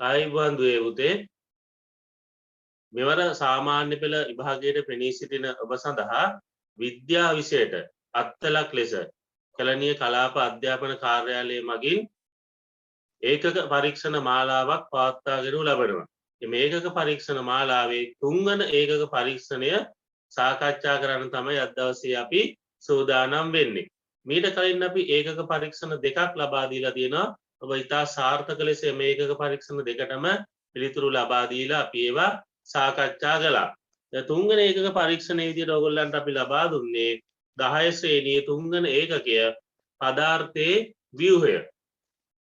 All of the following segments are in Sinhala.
ආයිබෝන් දුවේ පුතේ මෙවර සාමාන්‍ය පෙළ විභාගයට පෙනී සිටින ඔබ සඳහා විද්‍යා විෂයට අත්ලක් ලෙස කැලණිය කලාප අධ්‍යාපන කාර්යාලය මගින් ඒකක පරීක්ෂණ මාලාවක් පවත්වාගෙන ලබනවා. මේ ඒකක පරීක්ෂණ මාලාවේ තුන්වන ඒකක පරීක්ෂණය සාකච්ඡා කරන්න තමයි අද දවසේ අපි සූදානම් වෙන්නේ. මීට කලින් අපි ඒකක පරීක්ෂණ දෙකක් ලබා දීලා තියෙනවා. ඔබ ඉතා සාර්ථක ලෙස මේ ඒකක පරීක්ෂණ දෙකටම පිළිතුරු ලබා දීලා අපි ඒවා සාකච්ඡා කළා. තුන්වෙනි ඒකක පරීක්ෂණයේ විදිහට ඔයගොල්ලන්ට අපි ලබා දුන්නේ 10 ශ්‍රේණියේ තුන්වෙනි ඒකකය පදාර්ථයේ ව්‍යුහය.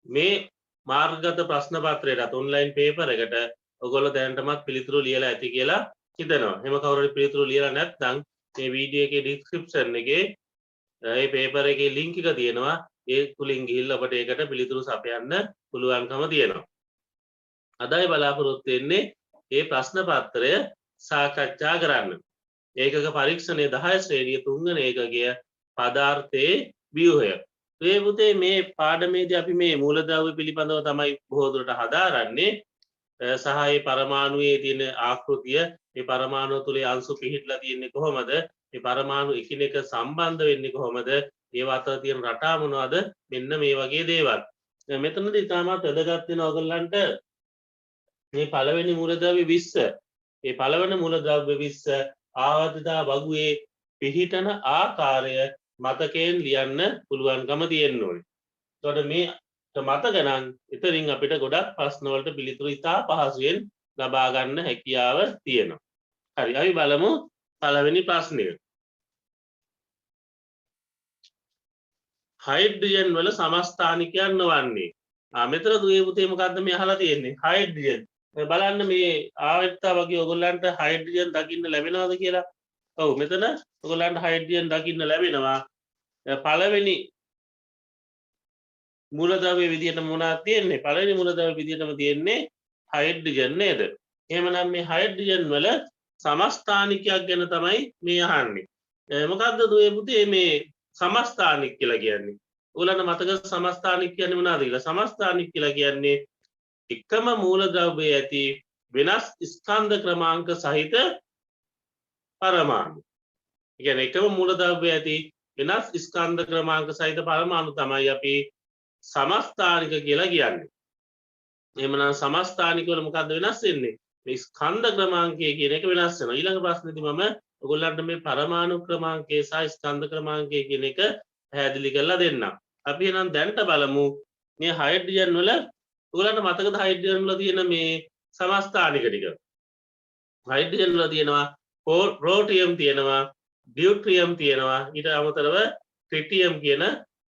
මේ මාර්ගගත ප්‍රශ්න පත්‍රයට ඔන්ලයින් පේපර් එකට ඔයගොල්ලෝ දැනටමත් පිළිතුරු ලියලා ඇති කියලා හිතනවා. එහෙම කවුරු හරි පිළිතුරු ලියලා නැත්නම් මේ වීඩියෝ එකේ ඩිස්ක්‍රිප්ෂන් එකේ මේ පේපර් එකේ ලින්ක් එක තියෙනවා. ඒ තුලින් ගිහිල්ලා ඔබට ඒකට පිළිතුරු සපයන්න පුළුවන්කම තියෙනවා. අදයි බලාපොරොත්තු වෙන්නේ මේ ප්‍රශ්න පත්‍රය සාකච්ඡා කරන්න. ඒකක පරීක්ෂණයේ 10 ශ්‍රේණිය තුන්වෙනි ඒකකය පදාර්ථයේ ව්‍යුහය. මේ පුතේ මේ පාඩමේදී අපි මේ මූලද්‍රව්‍ය පිළිබඳව තමයි බොහෝ දුරට හදාරන්නේ. සහ මේ පරමාණුවේ තියෙන ආකෘතිය, මේ පරමාණු තුලේ අංශු පිහිටලා තියෙන්නේ කොහොමද? මේ පරමාණු එකිනෙක සම්බන්ධ වෙන්නේ කොහොමද? ඒව අතර තියෙන රටා මොනවද? මෙන්න මේ වගේ දේවල්. මෙතනදී තාමත් වැදගත් වෙන ඔයගොල්ලන්ට මේ පළවෙනි මූලද්‍රව්‍ය 20 මේ පළවෙනි මූලද්‍රව්‍ය 20 ආවර්තිතා වගුවේ පිහිටන ආකාරය මතකයෙන් ලියන්න පුළුවන්කම තියෙන්න ඕනේ. එතකොට මේ මතක නම් ඉතින් අපිට ගොඩක් ප්‍රශ්න වලට පිළිතුරු ඉතා පහසුවෙන් ලබා ගන්න හැකියාව තියෙනවා. හරි අපි බලමු පළවෙනි ප්‍රශ්නය. හයිඩ්‍රජන් වල සමස්ථානිකයන් වන්නේ. මෙතන දුවේ පුතේ මොකද්ද මේ අහලා තියෙන්නේ? හයිඩ්‍රජන්. බලන්න මේ ආවර්තිතා වගේ ඔයගොල්ලන්ට හයිඩ්‍රජන් දකින්න ලැබෙනවද කියලා? ඔව් මෙතන ඔයගොල්ලන්ට හයිඩ්‍රජන් දකින්න ලැබෙනවා. පළවෙනි මූලද්‍රව්‍ය විදිහට මොනවද තියෙන්නේ? පළවෙනි මූලද්‍රව්‍ය විදිහටම තියෙන්නේ හයිඩ්‍රජන් නේද? එහෙමනම් මේ හයිඩ්‍රජන් වල සමස්ථානිකයක් ගැන තමයි මේ අහන්නේ. මොකද්ද දුවේ පුතේ මේ සමස්ථානික කියලා කියන්නේ? ඔයගොල්ලන්ට මතක සමස්ථානික කියන්නේ මොනවද කියලා? සමස්ථානික කියලා කියන්නේ එකම මූලද්‍රව්‍යයේ ඇති වෙනස් ස්කන්ධ ක්‍රමාංක සහිත පරමාණු. ඒ කියන්නේ එකම මූලද්‍රව්‍යයේ ඇති වෙනස් ස්කන්ධ ක්‍රමාංක සහිත පරමාණු තමයි අපි සමස්ථානික කියලා කියන්නේ. එහෙමනම් සමස්ථානික වල මොකද්ද වෙනස් වෙන්නේ? මේ ස්කන්ධ ක්‍රමාංකය කියන එක වෙනස් වෙනවා. ඊළඟ ප්‍රශ්නේදී මම ඔයගොල්ලන්ට මේ පරමාණු ක්‍රමාංකය සහ ස්කන්ධ ක්‍රමාංකය කියන එක පැහැදිලි කරලා දෙන්නම්. අපි එහෙනම් දැනට බලමු මේ හයිඩ්‍රජන් වල ඔයගොල්ලන්ට මතකද හයිඩ්‍රජන් වල තියෙන මේ සමස්ථානික ටික? හයිඩ්‍රජන් වල තියෙනවා ප්‍රෝටියම් තියෙනවා, ඩියුට්‍රියම් තියෙනවා, ඊට අමතරව ට්‍රිටියම් කියන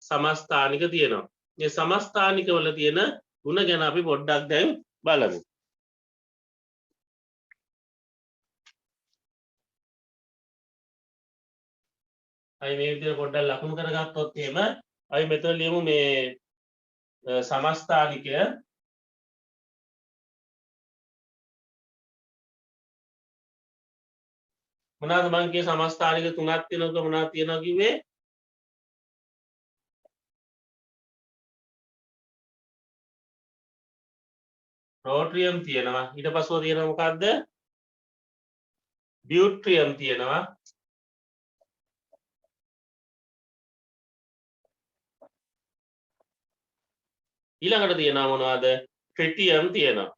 සමස්ථානික තියෙනවා. මේ සමස්ථානික වල තියෙන ಗುಣ ගැන අපි පොඩ්ඩක් දැන් බලමු. අපි මේ විදිහට පොඩ්ඩක් ලකුණු කරගත්තොත් එහෙම අපි මෙතන ලියමු මේ සමස්ථානිකය මොනවාද මං කියේ සමස්ථානික තුනක් තියෙනවා මොනවද තියෙනවා කිව්වේ? ප්‍රෝටියම් තියෙනවා, ඊට පස්ව තියෙනවා මොකද්ද? ඩියුට්‍රියම් තියෙනවා, ඊළඟට තියෙනවා මොනවද? ට්‍රිටියම් තියෙනවා.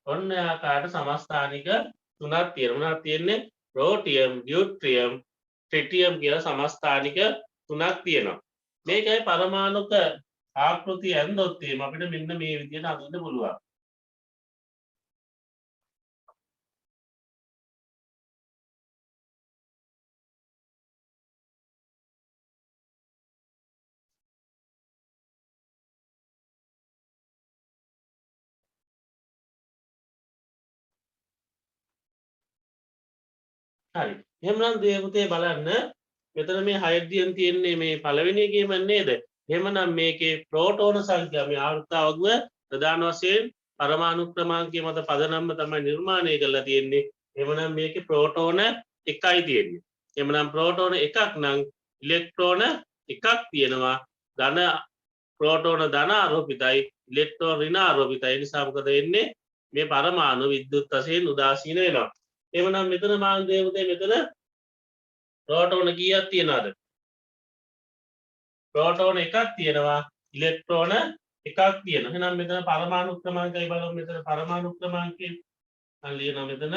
ඔන්න ආකාරයට සමස්ථානික තුනක් තියෙනවා. මොනවද තියෙන්නේ? ප්‍රෝටියම්, ඩියුට්‍රියම්, ට්‍රිටියම් කියලා සමස්ථානික තුනක් තියෙනවා. මේකයි පරමාණුක ආකෘතිය ඇන්දොත් එහෙම අපිට මෙන්න මේ විදිහට අඳින්න පුළුවන්. හරි. එහෙමනම් දුවේ පුතේ බලන්න මෙතන මේ හයිඩ්‍රජන් තියෙන්නේ මේ පළවෙනි එකේම නේද? එහෙමනම් මේකේ ප්‍රෝටෝන සංඛ්‍යාව මේ ආවර්තතාව වගුව ප්‍රධාන වශයෙන් පරමාණු ක්‍රමාංකය මත පදනම්ම තමයි නිර්මාණය කරලා තියෙන්නේ. එහෙමනම් මේකේ ප්‍රෝටෝන එකයි තියෙන්නේ. එහෙමනම් ප්‍රෝටෝන එකක් නම් ඉලෙක්ට්‍රෝන එකක් තියෙනවා ධන ප්‍රෝටෝන ධන ආරෝපිතයි ඉලෙක්ට්‍රෝන ඍණ ආරෝපිතයි නිසා මොකද වෙන්නේ මේ පරමාණු විද්‍යුත් වශයෙන් උදාසීන වෙනවා එහෙනම් මෙතන මාංගයේ පුතේ මෙතන ප්‍රෝටෝන කීයක් තියෙනවද ප්‍රෝටෝන එකක් තියෙනවා ඉලෙක්ට්‍රෝන එකක් තියෙනවා එහෙනම් මෙතන පරමාණු ක්‍රමාංකය බලමු මෙතන පරමාණු ක්‍රමාංකය මම ලියනවා මෙතන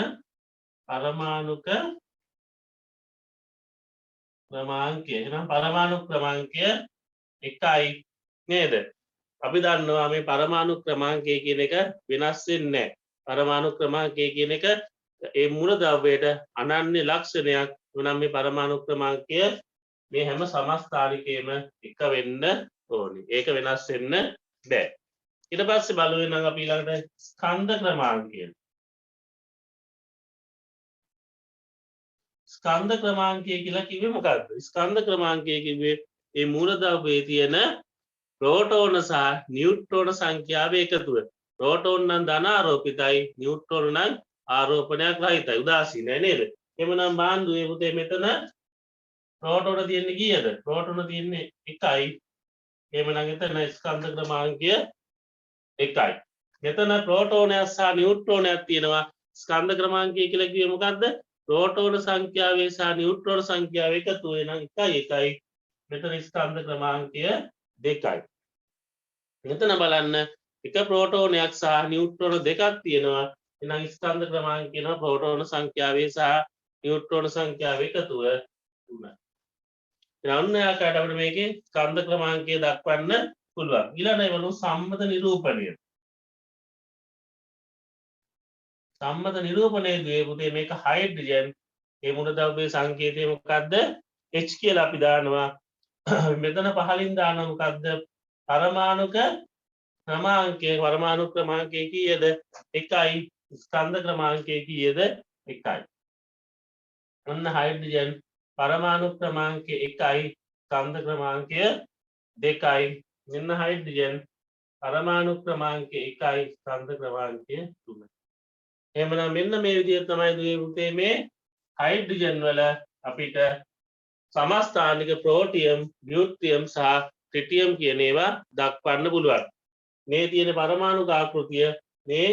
පරමාණුක ක්‍රමාංකය එහෙනම් පරමාණු ක්‍රමාංකය 1යි නේද අපි දන්නවා මේ පරමාණු ක්‍රමාංකය කියන එක වෙනස් වෙන්නේ නැහැ පරමාණු ක්‍රමාංකය කියන එක ඒ මූලද්‍රව්‍යයට අනන්‍ය ලක්ෂණයක් එනම් මේ පරමාණු ක්‍රමාංකය මේ හැම සමස්ථානිකයේම එක වෙන්න ඕනි ඒක වෙනස් වෙන්න බෑ ඊට පස්සේ බලුවේ නම් අපි ඊළඟට ස්කන්ධ ක්‍රමාංකය ස්කන්ධ ක්‍රමාංකය කියලා කිව්වේ මොකක්ද ස්කන්ධ ක්‍රමාංකය කිව්වේ මේ මූලද්‍රව්‍යයේ තියෙන ප්‍රෝටෝන සහ නියුට්‍රෝන සංඛ්‍යාව එකතුව ප්‍රෝටෝන නම් ධන ආරෝපිතයි නියුට්‍රෝන නම් ආරෝපණයක් රහිතයි උදාසීනයි නේද එමනම් බාන්දුවේ පුතේ මෙතන ප්‍රෝටෝන තියෙන්නේ කීයද ප්‍රෝටෝන තියෙන්නේ 1යි එහෙමනම් එතන ස්කන්ධ ක්‍රමාංකය 1යි මෙතන ප්‍රෝටෝනයක් සහ නියුට්‍රෝනයක් තියෙනවා ස්කන්ධ ක්‍රමාංකය කියලා කිව්වේ මොකද්ද ප්‍රෝටෝන සංඛ්‍යාවේ සහ නියුට්‍රෝන සංඛ්‍යාව එකතු වෙන 1යි මෙතන ස්කන්ධ ක්‍රමාංකය 2යි මෙතන බලන්න එක ප්‍රෝටෝනයක් සහ නියුට්‍රෝන දෙකක් තියෙනවා එහෙනම් ස්කන්ධ ක්‍රමාංකය කියනවා ප්‍රෝටෝන සංඛ්‍යාවේ සහ නියුට්‍රෝන සංඛ්‍යාව එකතුව 3යි ඔන්න ආකාරයට අපිට මේකේ ස්කන්ධ ක්‍රමාංකය දක්වන්න පුළුවන් ඊළඟට බලමු සම්මත නිරූපණය සම්මත නිරූපණයේදී පුතේ මේක හයිඩ්‍රජන් ඒ මූලද්‍රව්‍යයේ සංකේතය මොකද්ද H කියලා අපි දානවා මෙතන පහලින් දානවා මොකද්ද පරමාණුක ක්‍රමාංකය කීයද 1යි ස්කන්ධ ක්‍රමාංකය කීයද 1යි ඔන්න හයිඩ්‍රජන් පරමාණු ක්‍රමාංකය 1යි ස්කන්ධ ක්‍රමාංකය 2යි මෙන්න හයිඩ්‍රජන් පරමාණු ක්‍රමාංකය 1යි ස්කන්ධ ක්‍රමාංකය 3යි එහෙනම් මෙන්න මේ විදිහට තමයි දුවේ පුතේ මේ හයිඩ්‍රජන් වල අපිට සමස්ථානික ප්‍රෝටියම් ඩියුට්‍රියම් සහ ට්‍රිටියම් කියන ඒවා දක්වන්න පුළුවන් මේ තියෙන පරමාණු ආකෘතිය මේ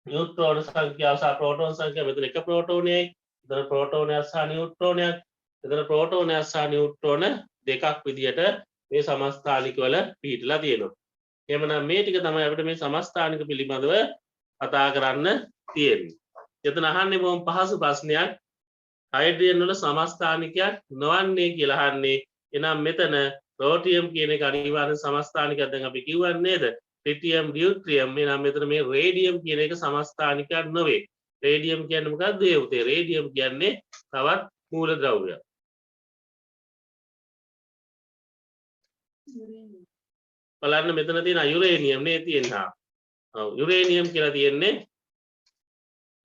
නියුට්‍රෝන සංඛ්‍යාව සහ ප්‍රෝටෝන සංඛ්‍යාව මෙතන එක ප්‍රෝටෝනයයි මෙතන ප්‍රෝටෝනයක් සහ නියුට්‍රෝනයක් මෙතන ප්‍රෝටෝනයක් සහ නියුට්‍රෝන දෙකක් විදිහට මේ සමස්ථානික වල පිහිටලා තියෙනවා එහෙනම් මේ ටික තමයි අපිට මේ සමස්ථානික පිළිබඳව කතා කරන්න තියෙන්නේ. එතන අහන්නේ බොහොම පහසු ප්‍රශ්නයක්. හයිඩ්‍රජන් වල සමස්ථානිකයක් නොවන්නේ කියලා අහන්නේ. එහෙනම් මෙතන ප්‍රෝටියම් කියන එක අනිවාර්යෙන් සමස්ථානිකයක් දැන් අපි කිව්වන්නේ නේද? ට්‍රිටියම් ඩියුට්‍රියම් එහෙනම් මෙතන මේ රේඩියම් කියන එක සමස්ථානිකයක් නෙවෙයි. රේඩියම් කියන්නේ මොකක්ද? ඒ උතේ රේඩියම් කියන්නේ තවත් මූලද්‍රව්‍යයක්. බලන්න මෙතන තියෙන යුරේනියම් නේ තියෙනවා. යුරේනියම් කියලා තියෙන්නේ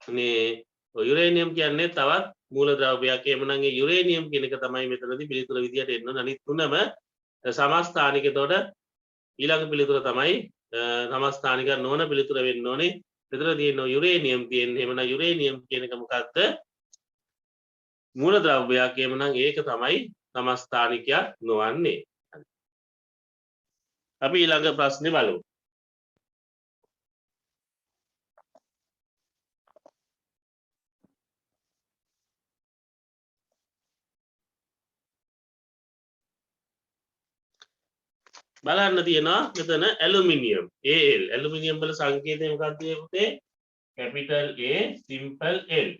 මේ යුරේනියම් කියන්නේ තවත් මූලද්‍රව්‍යයක්. එහෙමනම් ඒ යුරේනියම් කියන එක තමයි මෙතනදී පිළිතුර විදියට එන්න ඕන. අනිත් තුනම සමස්ථානික. එතකොට ඊළඟ පිළිතුර තමයි සමස්ථානික නොවන පිළිතුර වෙන්න ඕනේ. මෙතන තියෙන යුරේනියම් තියෙන්නේ. එහෙමනම් යුරේනියම් කියන එක මොකක්ද? මූලද්‍රව්‍යයක්. එහෙමනම් ඒක තමයි සමස්ථානිකයක් නොවන්නේ. අපි ඊළඟ ප්‍රශ්නේ බලමු. බලන්න තියෙනවා මෙතන ඇලුමිනියම් Al ඇලුමිනියම් වල සංකේතය මොකක්ද පුතේ කැපිටල් A සිම්පල් L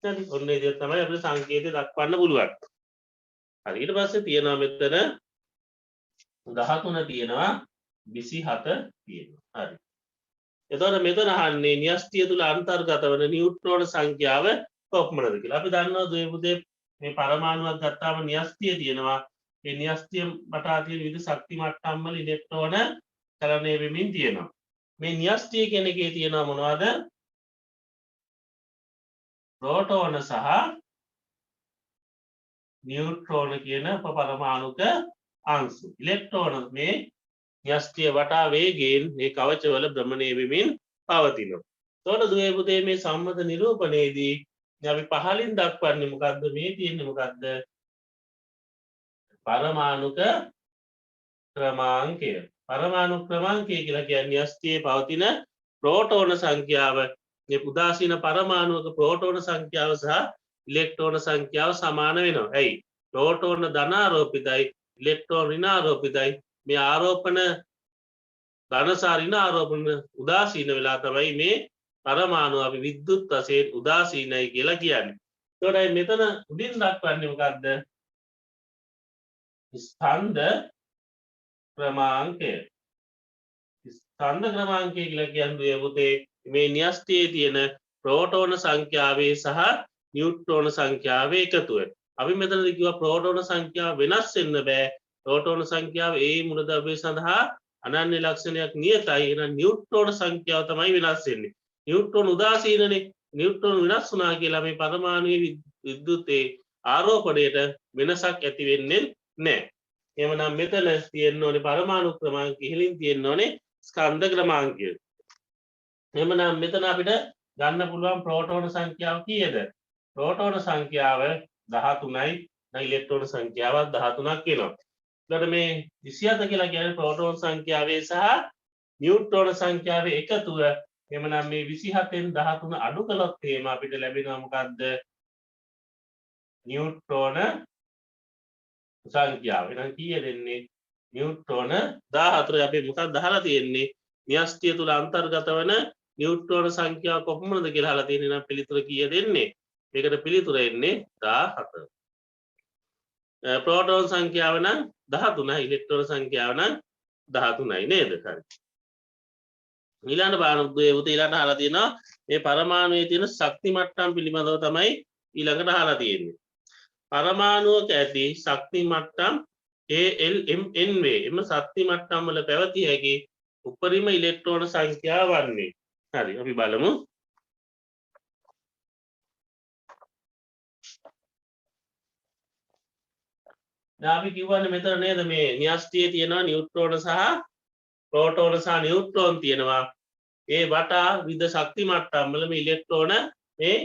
හරි ඔන්න ඒ විදිහට තමයි අපිට සංකේතය දක්වන්න පුළුවන් හරි ඊට පස්සේ තියෙනවා මෙතන 13 තියෙනවා 27 තියෙනවා හරි එතකොට මෙතන අහන්නේ න්‍යෂ්ටිය තුල අන්තර්ගත වන නියුට්‍රෝන සංඛ්‍යාව කොපමණද කියලා අපි දන්නවා දුවේ පුතේ මේ පරමාණුවක් ගත්තාම න්‍යෂ්ටිය තියෙනවා ඒ න්‍යෂ්ටිය වටා තියෙන විවිධ ශක්ති මට්ටම් වල ඉලෙක්ට්‍රෝන චලනය වෙමින් තියෙනවා. මේ න්‍යෂ්ටිය කියන එකේ තියෙනවා මොනවද? ප්‍රෝටෝන සහ නියුට්‍රෝන කියන පරමාණුක අංශු. ඉලෙක්ට්‍රෝන මේ න්‍යෂ්ටිය වටා වේගයෙන් මේ කවචවල භ්‍රමණය වෙමින් පවතිනවා. එතකොට දුවේ පුතේ මේ සම්මත නිරූපණයේදී අපි පහලින් දක්වන්නේ මොකද්ද? මේ තියෙන්නේ මොකද්ද? පරමාණුක ක්‍රමාංකය. පරමාණු ක්‍රමාංකය කියලා කියන්නේ න්‍යෂ්ටියේ පවතින ප්‍රෝටෝන සංඛ්‍යාව. මේ උදාසීන පරමාණුක ප්‍රෝටෝන සංඛ්‍යාව සහ ඉලෙක්ට්‍රෝන සංඛ්‍යාව සමාන වෙනවා. ඇයි? ප්‍රෝටෝන ධනාරෝපිතයි ඉලෙක්ට්‍රෝන ඍණාරෝපිතයි. මේ ආරෝපණ ධන සහ ඍණ ආරෝපණ උදාසීන වෙලා තමයි මේ පරමාණු අපි විද්‍යුත් වශයෙන් උදාසීනයි කියලා කියන්නේ. ඒතකොට මෙතන උඩින් දක්වන්නේ මොකද්ද? ස්කන්ධ ක්‍රමාංකය. ස්කන්ධ ක්‍රමාංකය කියලා කියන්නේ පුතේ මේ න්‍යෂ්ටියේ තියෙන ප්‍රෝටෝන සංඛ්‍යාවේ සහ නියුට්‍රෝන සංඛ්‍යාවේ එකතුව. අපි මෙතනදී කිව්වා ප්‍රෝටෝන සංඛ්‍යාව වෙනස් වෙන්න බෑ. ප්‍රෝටෝන සංඛ්‍යාව ඒ මූලද්‍රව්‍ය සඳහා අනන්‍ය ලක්ෂණයක් නියතයි. එහෙනම් නියුට්‍රෝන සංඛ්‍යාව තමයි වෙනස් වෙන්නේ. නියුට්‍රෝන උදාසීනනේ. නියුට්‍රෝන වෙනස් වුණා කියලා මේ පරමාණුවේ විද්‍යුතේ ආරෝපණයට වෙනසක් ඇති වෙන්නේ නැහැ. එහෙනම් මෙතන තියෙන්න ඕනේ පරමාණු ක්‍රමාංක ඉහළින් තියෙන්න ඕනේ ස්කන්ධ ක්‍රමාංකය. එහෙනම් මෙතන අපිට ගන්න පුළුවන් ප්‍රෝටෝන සංඛ්‍යාව කීයද? ප්‍රෝටෝන සංඛ්‍යාව 13යි. නැයි ඉලෙක්ට්‍රෝන සංඛ්‍යාව 13ක් වෙනවා. ඊළඟට මේ 27 කියලා කියන්නේ ප්‍රෝටෝන සංඛ්‍යාවේ සහ නියුට්‍රෝන සංඛ්‍යාවේ එකතුව. එහෙනම් මේ 27න් 13 අඩු කළොත් එහෙම අපිට ලැබෙනවා මොකද්ද? නියුට්‍රෝන සංඛ්‍යාව. එහෙනම් කීයද එන්නේ? නියුට්‍රෝන 14. අපි මොකක්ද අහලා තියෙන්නේ? න්‍යෂ්ටිය තුල අන්තර්ගත වන නියුට්‍රෝන සංඛ්‍යාව කොපමණද කියලා අහලා තියෙන්නේ. නම් පිළිතුර කීයද එන්නේ? මේකට පිළිතුර එන්නේ 14. ප්‍රෝටෝන සංඛ්‍යාව නම් 13යි. ඉලෙක්ට්‍රෝන සංඛ්‍යාව නම් 13යි නේද? හරි. ඊළඟ බානුද්දේ උත ඊළඟට අහලා තියෙනවා මේ පරමාණුවේ තියෙන ශක්ති මට්ටම් පිළිබඳව තමයි ඊළඟට අහලා තියෙන්නේ. පරමාණුවක ඇති ශක්ති මට්ටම් ALMN වේ. එම ශක්ති මට්ටම් වල පැවතිය හැකි උපරිම ඉලෙක්ට්‍රෝන සංඛ්‍යාව වන්නේ. හරි අපි බලමු. දැන් අපි කියවන්නේ මෙතන නේද මේ න්‍යෂ්ටියේ තියෙනවා නියුට්‍රෝන සහ ප්‍රෝටෝන සහ නියුට්‍රෝන තියෙනවා. ඒ වටා විවිධ ශක්ති මට්ටම් වල මේ ඉලෙක්ට්‍රෝන මේ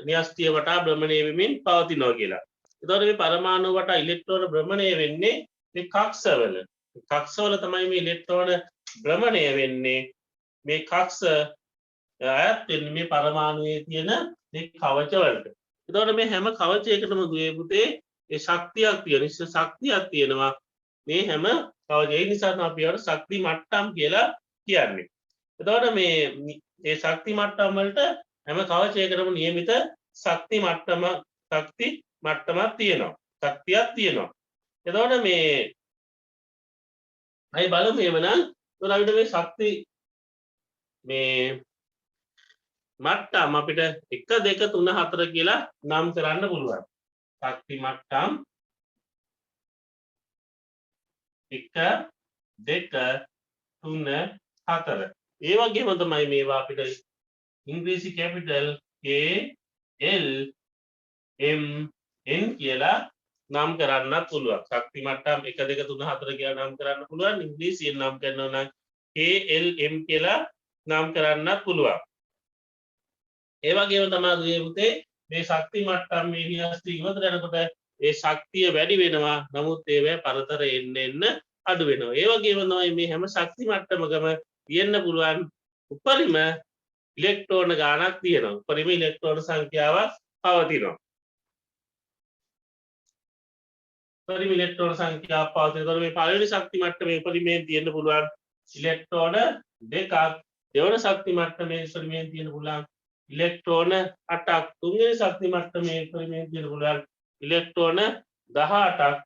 න්‍යෂ්ටිය වටා භ්‍රමණය වෙමින් පවතිනවා කියලා. එතකොට මේ පරමාණු වටා ඉලෙක්ට්‍රෝන භ්‍රමණය වෙන්නේ මේ කක්ෂවල. කක්ෂවල තමයි මේ ඉලෙක්ට්‍රෝන භ්‍රමණය වෙන්නේ. මේ කක්ෂ අයත් වෙන්නේ මේ පරමාණුවේ තියෙන මේ කවච වලට. එතකොට මේ හැම කවචයකටම දුවේ පුතේ ඒ ශක්තියක් තියෙන ශක්තියක් තියෙනවා. මේ හැම කවචය නිසා තමයි අපි ඒවට ශක්ති මට්ටම් කියලා කියන්නේ. එතකොට මේ ශක්ති මට්ටම් වලට හැම කවචයකටම નિયમિત ශක්ති මට්ටමක් තියෙනවා. ශක්තියක් තියෙනවා. එතකොට මේ අය බලමු එවනම් එතකොට අපිට මේ ශක්ති මේ මට්ටම් අපිට 1 2 3 4 කියලා නම් කරන්න පුළුවන්. ශක්ති මට්ටම් 1 2 3 4. ඒ වගේම තමයි මේවා අපිට ඉංග්‍රීසි capital K L M N කියලා නම් කරන්නත් පුළුවන්. ශක්ති මට්ටම් 1 2 3 4 කියලා නම් කරන්න පුළුවන්. ඉංග්‍රීසියෙන් නම් කරනවා නම් K L M කියලා නම් කරන්නත් පුළුවන්. ඒ වගේම තමයි දුවේ පුතේ මේ ශක්ති මට්ටම් මේ න්‍යෂ්ටි ඉවතට යනකොට ඒ ශක්තිය වැඩි වෙනවා. නමුත් ඒවැ පරතර එන්න අඩු වෙනවා. ඒ වගේම තමයි මේ හැම ශක්ති මට්ටමකම තියෙන්න පුළුවන් උපරිම ඉලෙක්ට්‍රෝන ගාණක් තියෙනවා. උපරිම ඉලෙක්ට්‍රෝන සංඛ්‍යාවක් පවතිනවා. උපරිම ඉලෙක්ට්‍රෝන සංඛ්‍යාවක් පවතිනකොට මේ පළවෙනි ශක්ති මට්ටමේ උපරිමයෙන් තියෙන්න පුළුවන් ඉලෙක්ට්‍රෝන දෙකක්. දෙවන ශක්ති මට්ටමේ උපරිමයෙන් තියෙන්න පුළුවන් ඉලෙක්ට්‍රෝන 8ක්. තුන්වෙනි ශක්ති මට්ටමේ උපරිමයෙන් තියෙන්න පුළුවන් ඉලෙක්ට්‍රෝන 18ක්.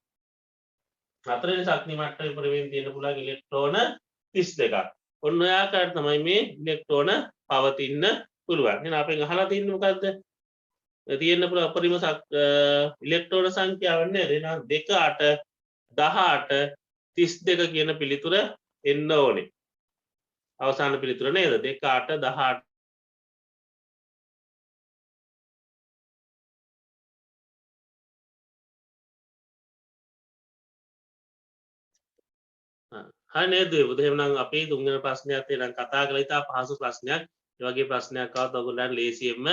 හතරවෙනි ශක්ති මට්ටමේ උපරිමයෙන් තියෙන්න පුළුවන් ඉලෙක්ට්‍රෝන 32ක්. ඔන්න ඔය ආකාරයට තමයි මේ ඉලෙක්ට්‍රෝන පවතින්න පුළුවන්. එහෙනම් අපෙන් අහලා තින්නේ මොකද්ද? තියෙන්න පුළුවන් උපරිම ඉලෙක්ට්‍රෝන සංඛ්‍යාව නේද? එහෙනම් 2 8 18 32 කියන පිළිතුර එන්න ඕනේ. අවසාන පිළිතුර නේද? 2 8 18 හරි නේද? එහෙනම් අපි තුන්වෙනි ප්‍රශ්නයත් එනම් කතා කරලා ඉතා පහසු ප්‍රශ්නයක්. ඒ වගේ ප්‍රශ්නයක් ආවොත් ඔයගොල්ලන් ලේසියෙන්ම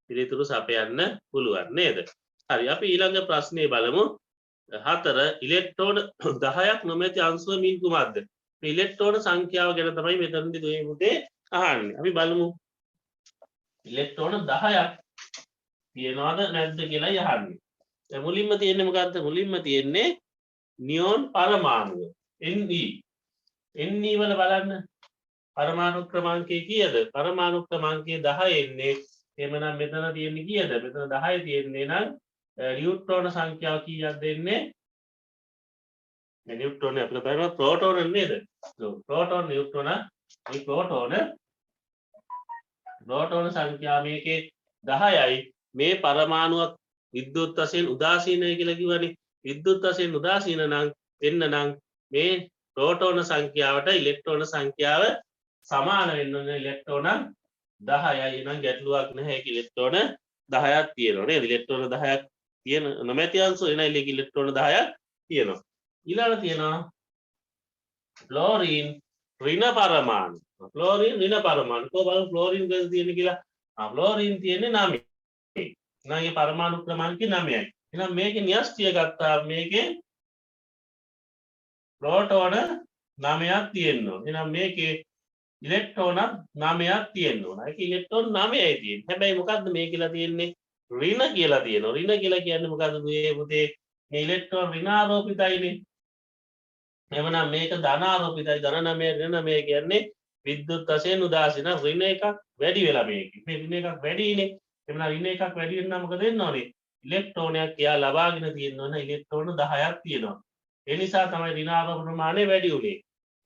පිළිතුරු සපයන්න පුළුවන් නේද? හරි අපි ඊළඟ ප්‍රශ්නේ බලමු. හතර ඉලෙක්ට්‍රෝන 10ක් නොමැති අංශුව මින් කුමක්ද? මේ ඉලෙක්ට්‍රෝන සංඛ්‍යාව ගැන තමයි මෙතනදී දුවේ පුතේ අහන්නේ. අපි බලමු. ඉලෙක්ට්‍රෝන 10ක් තියෙනවද නැද්ද කියලා අහන්නේ. දැන් මුලින්ම තියෙන්නේ මොකද්ද? මුලින්ම තියෙන්නේ නියෝන් පරමාණුව. Ne වල බලන්න. පරමාණු ක්‍රමාංකය කීයද? පරමාණු ක්‍රමාංකය 10 එන්නේ. එහෙමනම් මෙතන තියෙන්නේ කීයද? මෙතන 10 තියෙන්නේ නම් නියුට්‍රෝන සංඛ්‍යාව කීයක්ද දෙන්නේ? නියුට්‍රෝන අපිට බලනවා ප්‍රෝටෝන නේද? ප්‍රෝටෝන නියුට්‍රෝන මේ ප්‍රෝටෝන සංඛ්‍යාව මේකේ 10යි. මේ පරමාණුවක් විද්‍යුත් වශයෙන් උදාසීනයි කියලා කිව්වනේ. විද්‍යුත් වශයෙන් උදාසීන නම් එන්න නම් මේ ප්‍රෝටෝන සංඛ්‍යාවට ඉලෙක්ට්‍රෝන සංඛ්‍යාව සමාන වෙන්න ඕනේ. ඉලෙක්ට්‍රෝන 10යි. එහෙනම් ගැටලුවක් නැහැ. ඉලෙක්ට්‍රෝන 10ක් තියෙනවා නේද? ඉලෙක්ට්‍රෝන 10ක් තියෙන නොමැති අංශු එන ඉලෙක්ට්‍රෝන 10ක් තියෙනවා. ඊළඟ තියෙනවා ෆ්ලෝරින් ඍණ පරමාණු. ෆ්ලෝරින් ඍණ පරමාණු. කොහොමද ෆ්ලෝරින් ගස් තියෙන්නේ කියලා? ෆ්ලෝරින් තියෙන්නේ 9. නම් ඒ පරමාණු ක්‍රමාංකය 9යි. එහෙනම් මේකේ න්‍යෂ්ටිය ගත්තා මේකේ ප්‍රෝටෝන 9ක් තියෙනවා. එහෙනම් මේකේ ඉලෙක්ට්‍රෝන 9ක් තියෙනවා. ඒක ඉලෙක්ට්‍රෝන 9යි තියෙන්නේ. හැබැයි මොකද්ද මේ කියලා තියෙන්නේ? ඍණ කියලා තියෙනවා. ඍණ කියලා කියන්නේ මොකද්ද මේ පුතේ? මේ ඉලෙක්ට්‍රෝන ඍණාරෝපිතයිනේ. එවනම් මේක ධනාරෝපිතයි. ධන 9 ඍණ 9 කියන්නේ විද්‍යුත් වශයෙන් උදාසීන ඍණ එකක් වැඩි වෙලා මේකේ. මේ ඍණ එකක් වැඩිනේ. එවනම් ඍණ එකක් වැඩි වෙනවා මොකද වෙන්න ඕනේ? ඉලෙක්ට්‍රෝනයක් එයා ලබාගෙන තියෙනවා ඉලෙක්ට්‍රෝන 10ක් තියෙනවා. ඒ නිසා තමයි ඍණාරෝපණ ප්‍රමාණය වැඩි උනේ.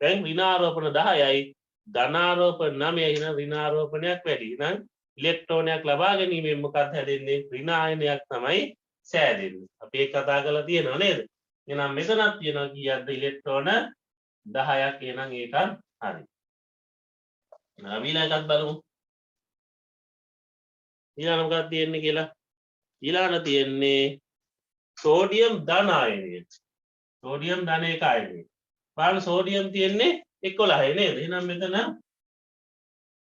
දැන් ඍණාරෝපණ 10යි ධනාරෝපණ 9යි නම් ඍණාරෝපණයක් වැඩි. එහෙනම් ඉලෙක්ට්‍රෝනයක් ලබා ගැනීමෙන් මොකක්ද හැදෙන්නේ? ඍණ ආයනයක් තමයි සෑදෙන්නේ. අපි ඒක කතා කරලා තියෙනව නේද? එහෙනම් මෙතනක් තියෙනවා කීයක්ද? ඉලෙක්ට්‍රෝන 10ක්. එහෙනම් ඒකත් හරි. ඊළඟට බලමු. ඊළඟ මොකක්ද තියෙන්නේ කියලා? ඊළඟ තියෙන්නේ සෝඩියම් ධන ආයනය. සෝඩියම් ධන එක ආයනය. බලන්න සෝඩියම් තියෙන්නේ 11යි නේද? එහෙනම් මෙතන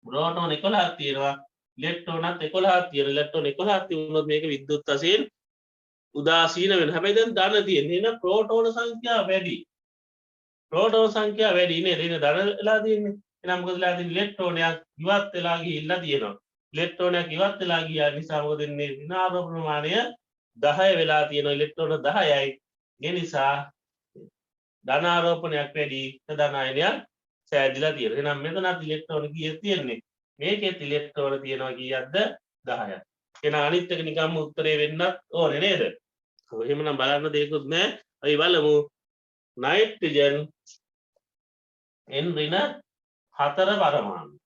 ප්‍රෝටෝන 11ක් තියෙනවා. ඉලෙක්ට්‍රෝනත් 11ක් තියෙනවා. ඉලෙක්ට්‍රෝන 11ක් තිබුණොත් මේක විද්‍යුත් වශයෙන් උදාසීන වෙනවා. හැබැයි දැන් ධන තියෙන්නේ. එහෙනම් ප්‍රෝටෝන සංඛ්‍යාව වැඩි. ප්‍රෝටෝන සංඛ්‍යාව වැඩි නේද? එහෙනම් ධන වෙලා තියෙන්නේ. එහෙනම් මොකද වෙලා තියෙන්නේ? ඉලෙක්ට්‍රෝනයක් ඉවත් වෙලා ගිහිල්ලා තියෙනවා. ඉලෙක්ට්‍රෝනයක් ඉවත් වෙලා ගියා නිසා මොකද වෙන්නේ? ඍණාරෝපණ ප්‍රමාණය 10 වෙලා තියෙනවා. ඉලෙක්ට්‍රෝන 10යි. ඒ නිසා ධනාරෝපණයක් වැඩි. ධන ආයනයක් සෑදිලා තියෙනවා. එහෙනම් මෙතනත් ඉලෙක්ට්‍රෝන කීයක් තියෙන්නේ? මේකෙත් ඉලෙක්ට්‍රෝන තියෙනවා කීයක්ද? 10ක්. එහෙනම් අනිත් එක නිකම්ම උත්තරේ වෙන්නත් ඕනේ නේද? එහෙමනම් බලන්න දෙයක්වත් නැහැ. අපි බලමු නයිට්‍රජන් N ඍණ 4 පරමාණු.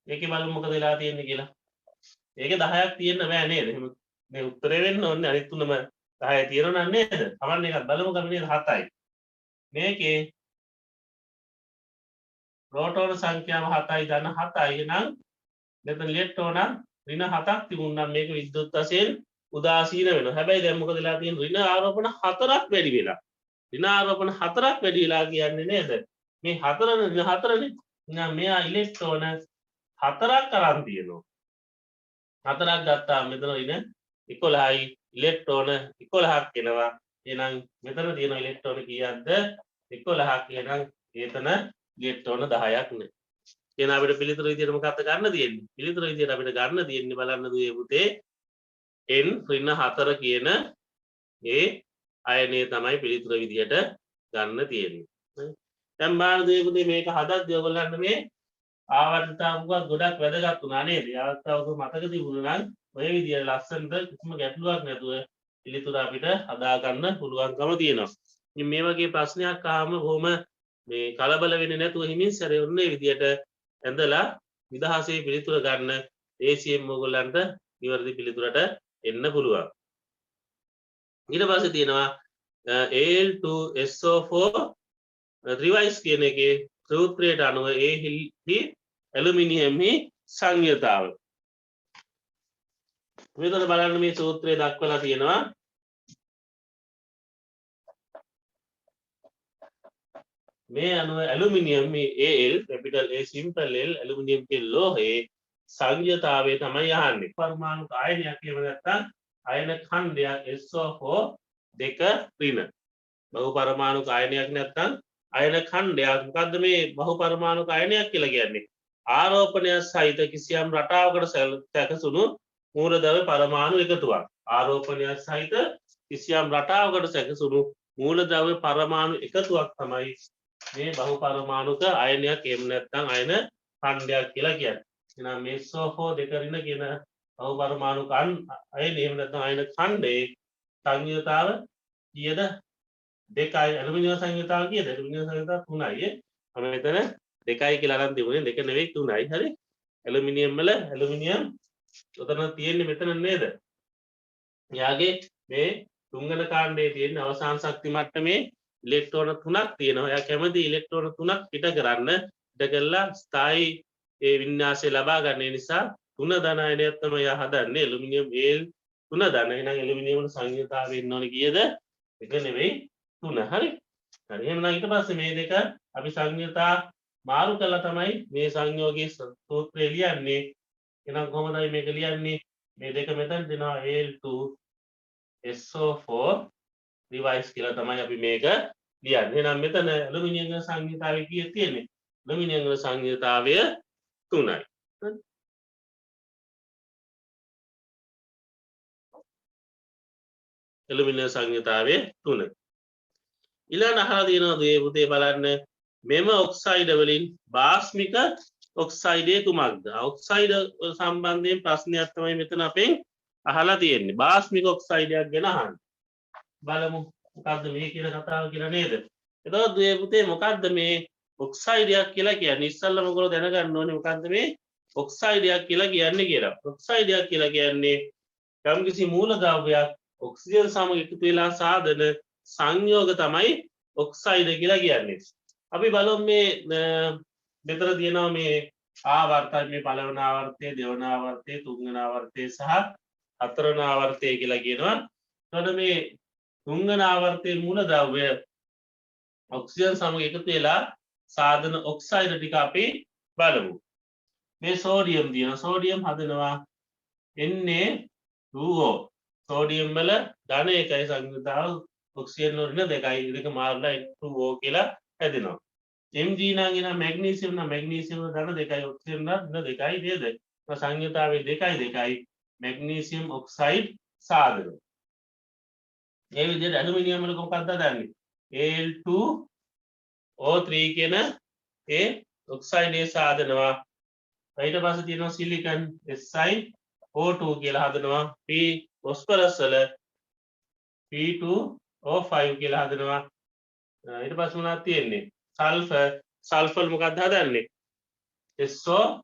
ඒකේ බලමු මොකද වෙලා තියෙන්නේ කියලා. ඒකේ 10ක් තියෙන්න බෑ නේද? එහෙනම් මේ උත්තරේ වෙන්න ඕනේ අනිත් තුනම 10 තියෙනවා නේද? තමන් එකක් බලමු ගන්න නේද 7යි. මේකේ ප්‍රෝටෝන සංඛ්‍යාව 7යි ධන 7යි. එහෙනම් මෙතන ඉලෙක්ට්‍රෝන ඍණ 7ක් තිබුණා නම් මේක විද්‍යුත් වශයෙන් උදාසීන වෙනවා. හැබැයි දැන් මොකද වෙලා තියෙන්නේ? ඍණ ආරෝපණ 4ක් වැඩි වෙලා. ඍණ ආරෝපණ 4ක් වැඩි වෙලා කියන්නේ නේද? මේ 4 ඍණ 4නේ. එහෙනම් මෙයා ඉලෙක්ට්‍රෝන 4ක් අරන් තියෙනවා. 4ක් ගත්තාම මෙතන ඍණ 11යි. ඉලෙක්ට්‍රෝන 11ක් එනවා. එහෙනම් මෙතන තියෙන ඉලෙක්ට්‍රෝන කීයක්ද? 11ක්. එහෙනම් එතන ඉලෙක්ට්‍රෝන 10ක් නේ. එහෙනම් අපිට පිළිතුරු විදියට මොකක්ද ගන්න තියෙන්නේ? පිළිතුරු විදියට අපිට ගන්න තියෙන්නේ බලන්න දුවේ පුතේ n ඍණ 4 කියන ඒ අයනය තමයි පිළිතුරු විදියට ගන්න තියෙන්නේ. දැන් බලන්න දුවේ පුතේ මේක හදද්දී ඔයගොල්ලන්ට මේ ආවර්තතාවුවක් ගොඩක් වැදගත් වුණා නේද? ආවර්තතාවුක මතක තිබුණා නම් ඔය විදියට ලස්සනට කිසිම ගැටලුවක් නැතුව පිළිතුර අපිට හදා ගන්න පුළුවන්කම තියෙනවා. ඉතින් මේ වගේ ප්‍රශ්නයක් ආවම කොහොම මේ කලබල වෙන්නේ නැතුව හිමින් සැරේ ඔන්නේ විදියට ඇඳලා විදහාසේ පිළිතුර ගන්න ACM ඕගොල්ලන්ට නිවැරදි පිළිතුරට එන්න පුළුවන්. ඊට පස්සේ තියෙනවා Al2SO4 රිවයිස් කියන එකේ සූත්‍රයට අනුව A ඇලුමිනියම්හි සංයතාව. මෙතන බලන්න මේ සූත්‍රය දක්වලා තියෙනවා. මේ අනුව aluminium Al capital A simple L aluminium කියන ලෝහයේ සංයතාවය තමයි අහන්නේ. පරමාණු ආයනයක් කියව නැත්නම් ආයන ඛණ්ඩයක් SO4 දෙක ඍණ බහු පරමාණුක අයනයක් නැත්නම් අයන ඛණ්ඩයක් මොකද්ද මේ බහු පරමාණුක අයනයක් කියලා කියන්නේ ආරෝපණය සහිත කිසියම් රටාවකට සැකසුණු මූලද්‍රව්‍ය පරමාණු එකතුවක් ආරෝපණය සහිත කිසියම් රටාවකට සැකසුණු මූලද්‍රව්‍ය පරමාණු එකතුවක් තමයි මේ බහු පරමාණුක අයනයක් එහෙම නැත්නම් අයන ඛණ්ඩයක් කියලා කියන්නේ එහෙනම් මෙසෝහෝ දෙක ඍණ කියන බහු පරමාණුක අයන එහෙම නැත්නම් අයන ඛණ්ඩයේ සංයුතාව කීයද දෙකයි ඇලුමිනියම් සංයුතාව කීයද ඇලුමිනියම් සංයුතාව 3යි මම මෙතන දෙකයි කියලා අරන් තිබුණේ දෙක නෙවෙයි 3යි හරි ඇලුමිනියම් වල ඇලුමිනියම් උතන තියෙන්නේ මෙතන නේද එයාගේ මේ තුන්වන කාණ්ඩයේ තියෙන අවසාන ශක්ති මට්ටමේ ඉලෙක්ට්‍රෝන 3ක් තියෙනවා එයා කැමති ඉලෙක්ට්‍රෝන 3ක් පිට කරන්න පිට කරලා ස්ථායි ඒ වින්‍යාසය ලබා ගන්න නිසා 3 ධන අයනයක් තමයි එයා හදන්නේ ඇලුමිනියම් Al 3 ධන එහෙනම් ඇලුමිනියම් වල සංයුතාවය ඉන්න ඕනේ කීයද එක නෙවෙයි 3 හරි හරි එහෙනම් ඊට පස්සේ මේ දෙක අපි සංයුතා මාරු කළා තමයි මේ සංයෝගයේ සූත්‍රය ලියන්නේ එහෙනම් කොහොමදයි මේක ලියන්නේ මේ දෙක මෙතන දෙනවා Al2 SO4 රිවයිස් කියලා තමයි අපි මේක ලියන්නේ එහෙනම් මෙතන ඇලුමිනියම් වල සංයුතාවය කීයද තියෙන්නේ ඇලුමිනියම් වල සංයුතාවය 3යි ඇලුමිනියම් සංයුතාවය 3 ඊළඟ අහලා තියෙනවා මේ පුතේ බලන්න මෙම ඔක්සයිඩ වලින් බාස්මික ඔක්සයිඩේ කුමක්ද ඔක්සයිඩ සම්බන්ධයෙන් ප්‍රශ්නයක් තමයි මෙතන අපෙන් අහලා තියෙන්නේ බාස්මික ඔක්සයිඩයක් ගැන අහන්න බලමු මොකද්ද මේ කියන කතාව කියලා නේද එතකොට මේ පුතේ මොකද්ද මේ ඔක්සයිඩයක් කියලා කියන්නේ ඉස්සල්ලාම ඔයගොල්ලෝ දැනගන්න ඕනේ මොකද්ද මේ ඔක්සයිඩයක් කියලා කියන්නේ කියලා ඔක්සයිඩයක් කියලා කියන්නේ යම්කිසි මූලද්‍රව්‍යයක් ඔක්සිජන් සමග එකතු වෙලා සාදන සංයෝග තමයි ඔක්සයිඩ කියලා කියන්නේ අපි බලමු මේ මෙතන තියෙනවා මේ ආවර්තය මේ පළවන ආවර්තය දෙවන ආවර්තය තුන්වන ආවර්තය සහ හතරවන ආවර්තය කියලා කියනවා එතකොට මේ තුන්වන ආවර්තයේ මූලද්‍රව්‍ය ඔක්සිජන් සමග එකතු වෙලා සාදන ඔක්සයිඩ ටික අපි බලමු මේ සෝඩියම් දිනවා සෝඩියම් හදනවා Na2O සෝඩියම් වල ධන එකයි සංයුතාව ඔක්සිජන් වල ඍණ දෙකයි දෙක මාරුලා N2O කියලා හැදෙනවා Mg නම් එන මැග්නීසියම් නම් මැග්නීසියම් වල ධන දෙකයි ඔක්සිජන් වල ඍණ දෙකයි නේද සංයුතාවේ දෙකයි මැග්නීසියම් ඔක්සයිඩ් සාදනවා මේ විදිහට ඇලුමිනියම් වල මොකක්ද හදන්නේ Al2O3 කියන ඒ ඔක්සයිඩ් සාදනවා ඊට පස්සේ තියෙනවා සිලිකන් SiO2 කියලා හදනවා P ෆොස්ෆරස් වල P2O5 කියලා හදනවා ඊට පස්සේ මොනවද තියෙන්නේ සල්ෆර් මොකක්ද හදන්නේ SO3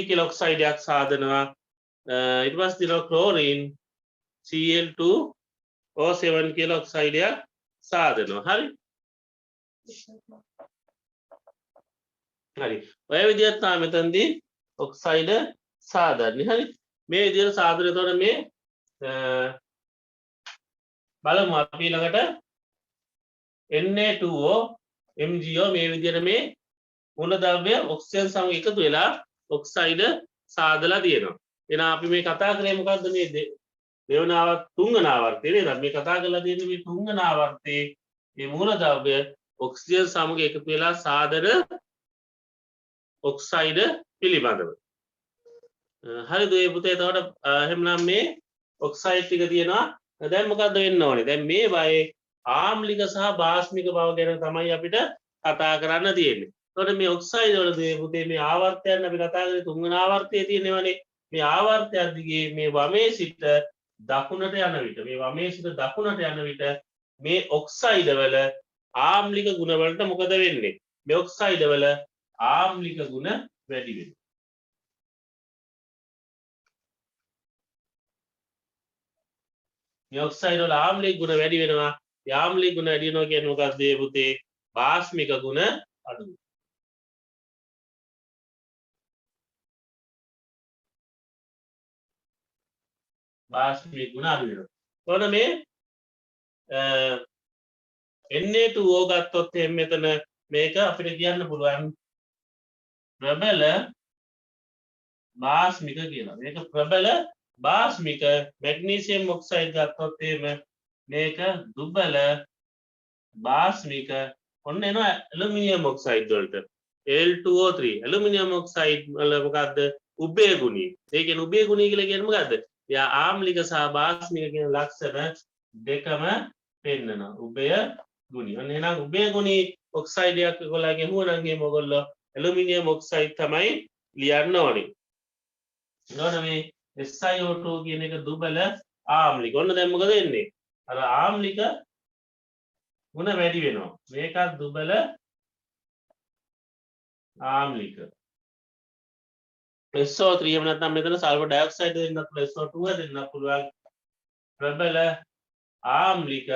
කියලා ඔක්සයිඩයක් සාදනවා ඊට පස්සේ තියෙනවා ක්ලෝරින් Cl2O7 කියලා ඔක්සයිඩයක් සාදනවා හරි හරි ඔය විදිහට තමයි මෙතනදී ඔක්සයිඩ සාදන්නේ හරි මේ විදිහට සාදන එතකොට මේ බලමු අපි ළඟට Na2O MgO මේ විදිහට මේ මූලද්‍රව්‍ය ඔක්සිජන් සමග එකතු වෙලා ඔක්සයිඩ සාදලා තියෙනවා එහෙනම් අපි මේ කතා කරේ මොකද්ද මේ දෙවන ආවර්ත තුන්වන ආවර්තය නේද මේ කතා කරලා තියෙන්නේ මේ තුන්වන ආවර්තයේ මේ මූලද්‍රව්‍ය ඔක්සිජන් සමග එකතු වෙලා සාදන ඔක්සයිඩ පිළිබඳව හරිද ඒ පුතේ එතකොට එහෙනම් මේ ඔක්සයිඩ් ටික තියෙනවා දැන් මොකද්ද වෙන්න ඕනේ දැන් මේ වයේ ආම්ලික සහ බාස්මික බව ගැන තමයි අපිට කතා කරන්න තියෙන්නේ එතකොට මේ ඔක්සයිඩ් වල පුතේ මේ ආවර්තයන් අපි කතා කරේ තුන්වන ආවර්තයේ තියෙනවනේ මේ ආවර්තය දිගේ මේ වමේ සිට දකුණට යන විට මේ වමේ සිට දකුණට යන විට මේ ඔක්සයිඩ වල ආම්ලික ගුණ වලට මොකද වෙන්නේ මේ ඔක්සයිඩ වල ආම්ලික ගුණ වැඩි වෙනවා මේ ඔක්සයිඩ් වල ආම්ලික ගුණ වැඩි වෙනවා ආම්ලික ගුණ වැඩි වෙනවා කියන්නේ මොකක්ද මේ පුතේ බාස්මික ගුණ අඩු බාස්මික ගුණ අඩු වෙනවා එතකොට මේ Na2O ගත්තොත් මෙතන මේක අපිට කියන්න පුළුවන් ප්‍රබල බාස්මික කියලා මේක ප්‍රබල භාස්මික මැග්නීසියම් ඔක්සයිඩ් ගත්තොත් එහෙම මේක දුබල භාස්මික ඔන්න එනවා ඇලුමිනියම් ඔක්සයිඩ් වලට Al2O3 ඇලුමිනියම් ඔක්සයිඩ් වල මොකද්ද උභය ගුණී ඒ කියන්නේ උභය ගුණී කියලා කියන්නේ මොකද්ද එයා ආම්ලික සහ භාස්මික කියන ලක්ෂණ දෙකම පෙන්නනවා උභය ගුණී ඔන්න එහෙනම් උභය ගුණී ඔක්සයිඩ් එකක් ඔයගොල්ලන්ගේ හුවනම් එහෙම ඔයගොල්ලෝ ඇලුමිනියම් ඔක්සයිඩ් තමයි ලියන්න ඕනේ ඊළඟ මේ SiO2 කියන එක දුබල ආම්ලික ඔන්න දැන් මොකද වෙන්නේ අර ආම්ලික ගුණ වැඩි වෙනවා මේකත් දුබල ආම්ලික SO3 එහෙම නැත්නම් මෙතන සල්ෆර් ඩයොක්සයිඩ් දෙන්නත් පුළුවන් SO2 දෙන්නත් පුළුවන් ප්‍රබල ආම්ලික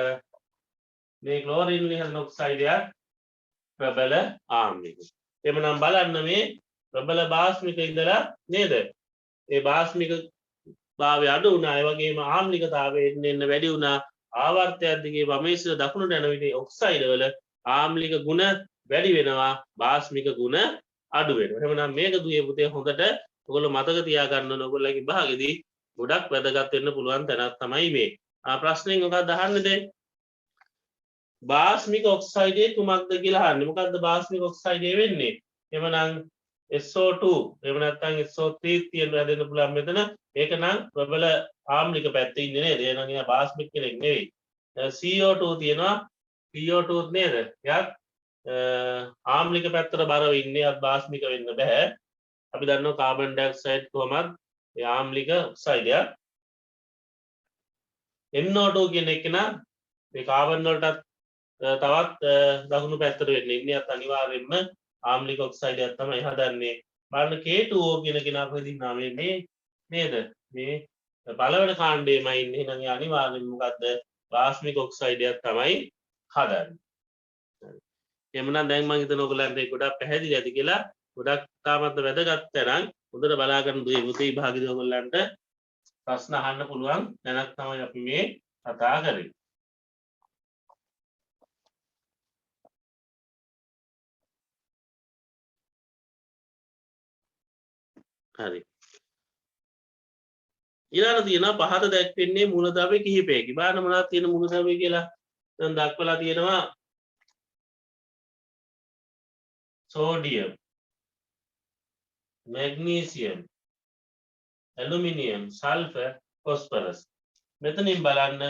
මේ ක්ලෝරින් ලිහන ඔක්සයිඩ් එක ප්‍රබල ආම්ලික එමනම් බලන්න මේ ප්‍රබල භාස්මික ඉඳලා නේද ඒ භාස්මික භාවය අඩු වුණා ඒ වගේම ආම්ලිකතාවය එන්න වැඩි වුණා ආවර්තයක් දිගේ වමේශ දකුණට යන විට ඔක්සයිඩ් වල ආම්ලික ගුණ වැඩි වෙනවා භාස්මික ගුණ අඩු වෙනවා එහෙනම් මේක දුවේ පුතේ හොඳට ඔයගොල්ලෝ මතක තියාගන්න ඕන ඔයගොල්ලෝගේ විභාගෙදී ගොඩක් වැදගත් වෙන්න පුළුවන් තැනක් තමයි මේ ප්‍රශ්නෙන් මොකක්ද අහන්නේ භාස්මික ඔක්සයිඩ් එක කුමක්ද කියලා අහන්නේ මොකද්ද භාස්මික ඔක්සයිඩ් එක වෙන්නේ එහෙනම් SO2 එහෙම නැත්නම් SO3 තියෙන හැදෙන්න පුළුවන් මෙතන ඒක නම් ප්‍රබල ආම්ලික පැත්තේ ඉන්නේ නේද එහෙනම් එයා භාස්මික කෙනෙක් නෙවෙයි CO2 තියෙනවා CO2 නේද එයාත් ආම්ලික පැත්තට බරව ඉන්නේ අත් භාස්මික වෙන්න බෑ අපි දන්නවා කාබන් ඩයොක්සයිඩ් කොහමද ඒ ආම්ලික ඔක්සයිඩ් එක NO2 කියන එක නම් මේ කාබන් වලටත් තවත් දකුණු පැත්තට වෙන්නේ ඉන්නේ අත් අනිවාර්යයෙන්ම ආම්ලික ඔක්සයිඩ් එකක් තමයි හදන්නේ බලන්න K2O කියන කෙනා කොහෙද ඉන්නා මේ නේද මේ පළවෙනි කාණ්ඩයේමයි ඉන්නේ එහෙනම් ඒ අනිවාර්යයෙන්ම මොකද්ද භාස්මික ඔක්සයිඩ් එකක් තමයි හදන්නේ එමුනම් දැන් මම හිතන ඔයගලන්ට ඒක ගොඩක් පැහැදිලි ඇති කියලා ගොඩක් තාමත් වැදගත් තරම් හොඳට බලා ගන්න දුවේ මුතේ විභාගෙදී ඔයගලන්ට ප්‍රශ්න අහන්න පුළුවන් දැනක් තමයි අපි මේ කතා කරන්නේ හරි ඊළඟ තියෙනවා පහත දැක්වෙන්නේ මූලද්‍රව්‍ය කිහිපයකි බලන්න මොනවද තියෙන මූලද්‍රව්‍ය කියලා දැන් දක්වලා තියෙනවා sodium magnesium aluminium sulfur phosphorus මෙතනින් බලන්න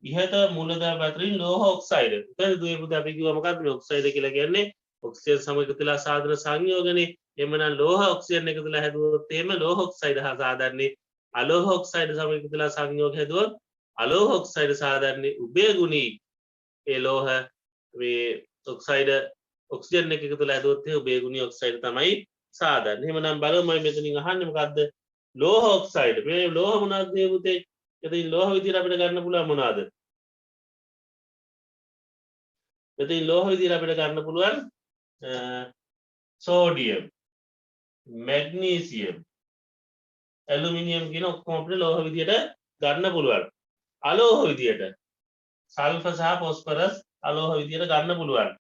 ඉහත මූලද්‍රව්‍ය අතරින් ලෝහ ඔක්සයිඩ් උතන දුවේ පුතේ අපි කිව්වා මොකක්ද මේ ඔක්සයිඩ් කියලා කියන්නේ ඔක්සිජන් සමග එකතුලා සාධන සංයෝගනේ එමනම් ලෝහ ඔක්සිජන් එකතුලා හැදුවොත් එහෙම ලෝහ ඔක්සයිඩ් හා සාධන්නේ අලෝහ ඔක්සයිඩ් සමග එකතුලා සංයෝග හැදුවොත් අලෝහ ඔක්සයිඩ් සාධන්නේ උභය ගුණී ඒ ලෝහ මේ ඔක්සයිඩ් ඔක්සිජන් එක එකතුලා හැදුවොත් ඒ උභය ගුණී ඔක්සයිඩ් තමයි සාධන්නේ එහෙමනම් බලමු මම මෙතනින් අහන්නේ මොකද්ද ලෝහ ඔක්සයිඩ් මේ ලෝහ මොනවද මේ පුතේ එතනින් ලෝහ විදියට අපිට ගන්න පුළුවන් මොනවද එතනින් ලෝහ විදියට අපිට ගන්න පුළුවන් sodium magnesium aluminium කියන ඔක්කොම අපිට ලෝහ විදියට ගන්න පුළුවන් අලෝහ විදියට sulfur සහ phosphorus අලෝහ විදියට ගන්න පුළුවන්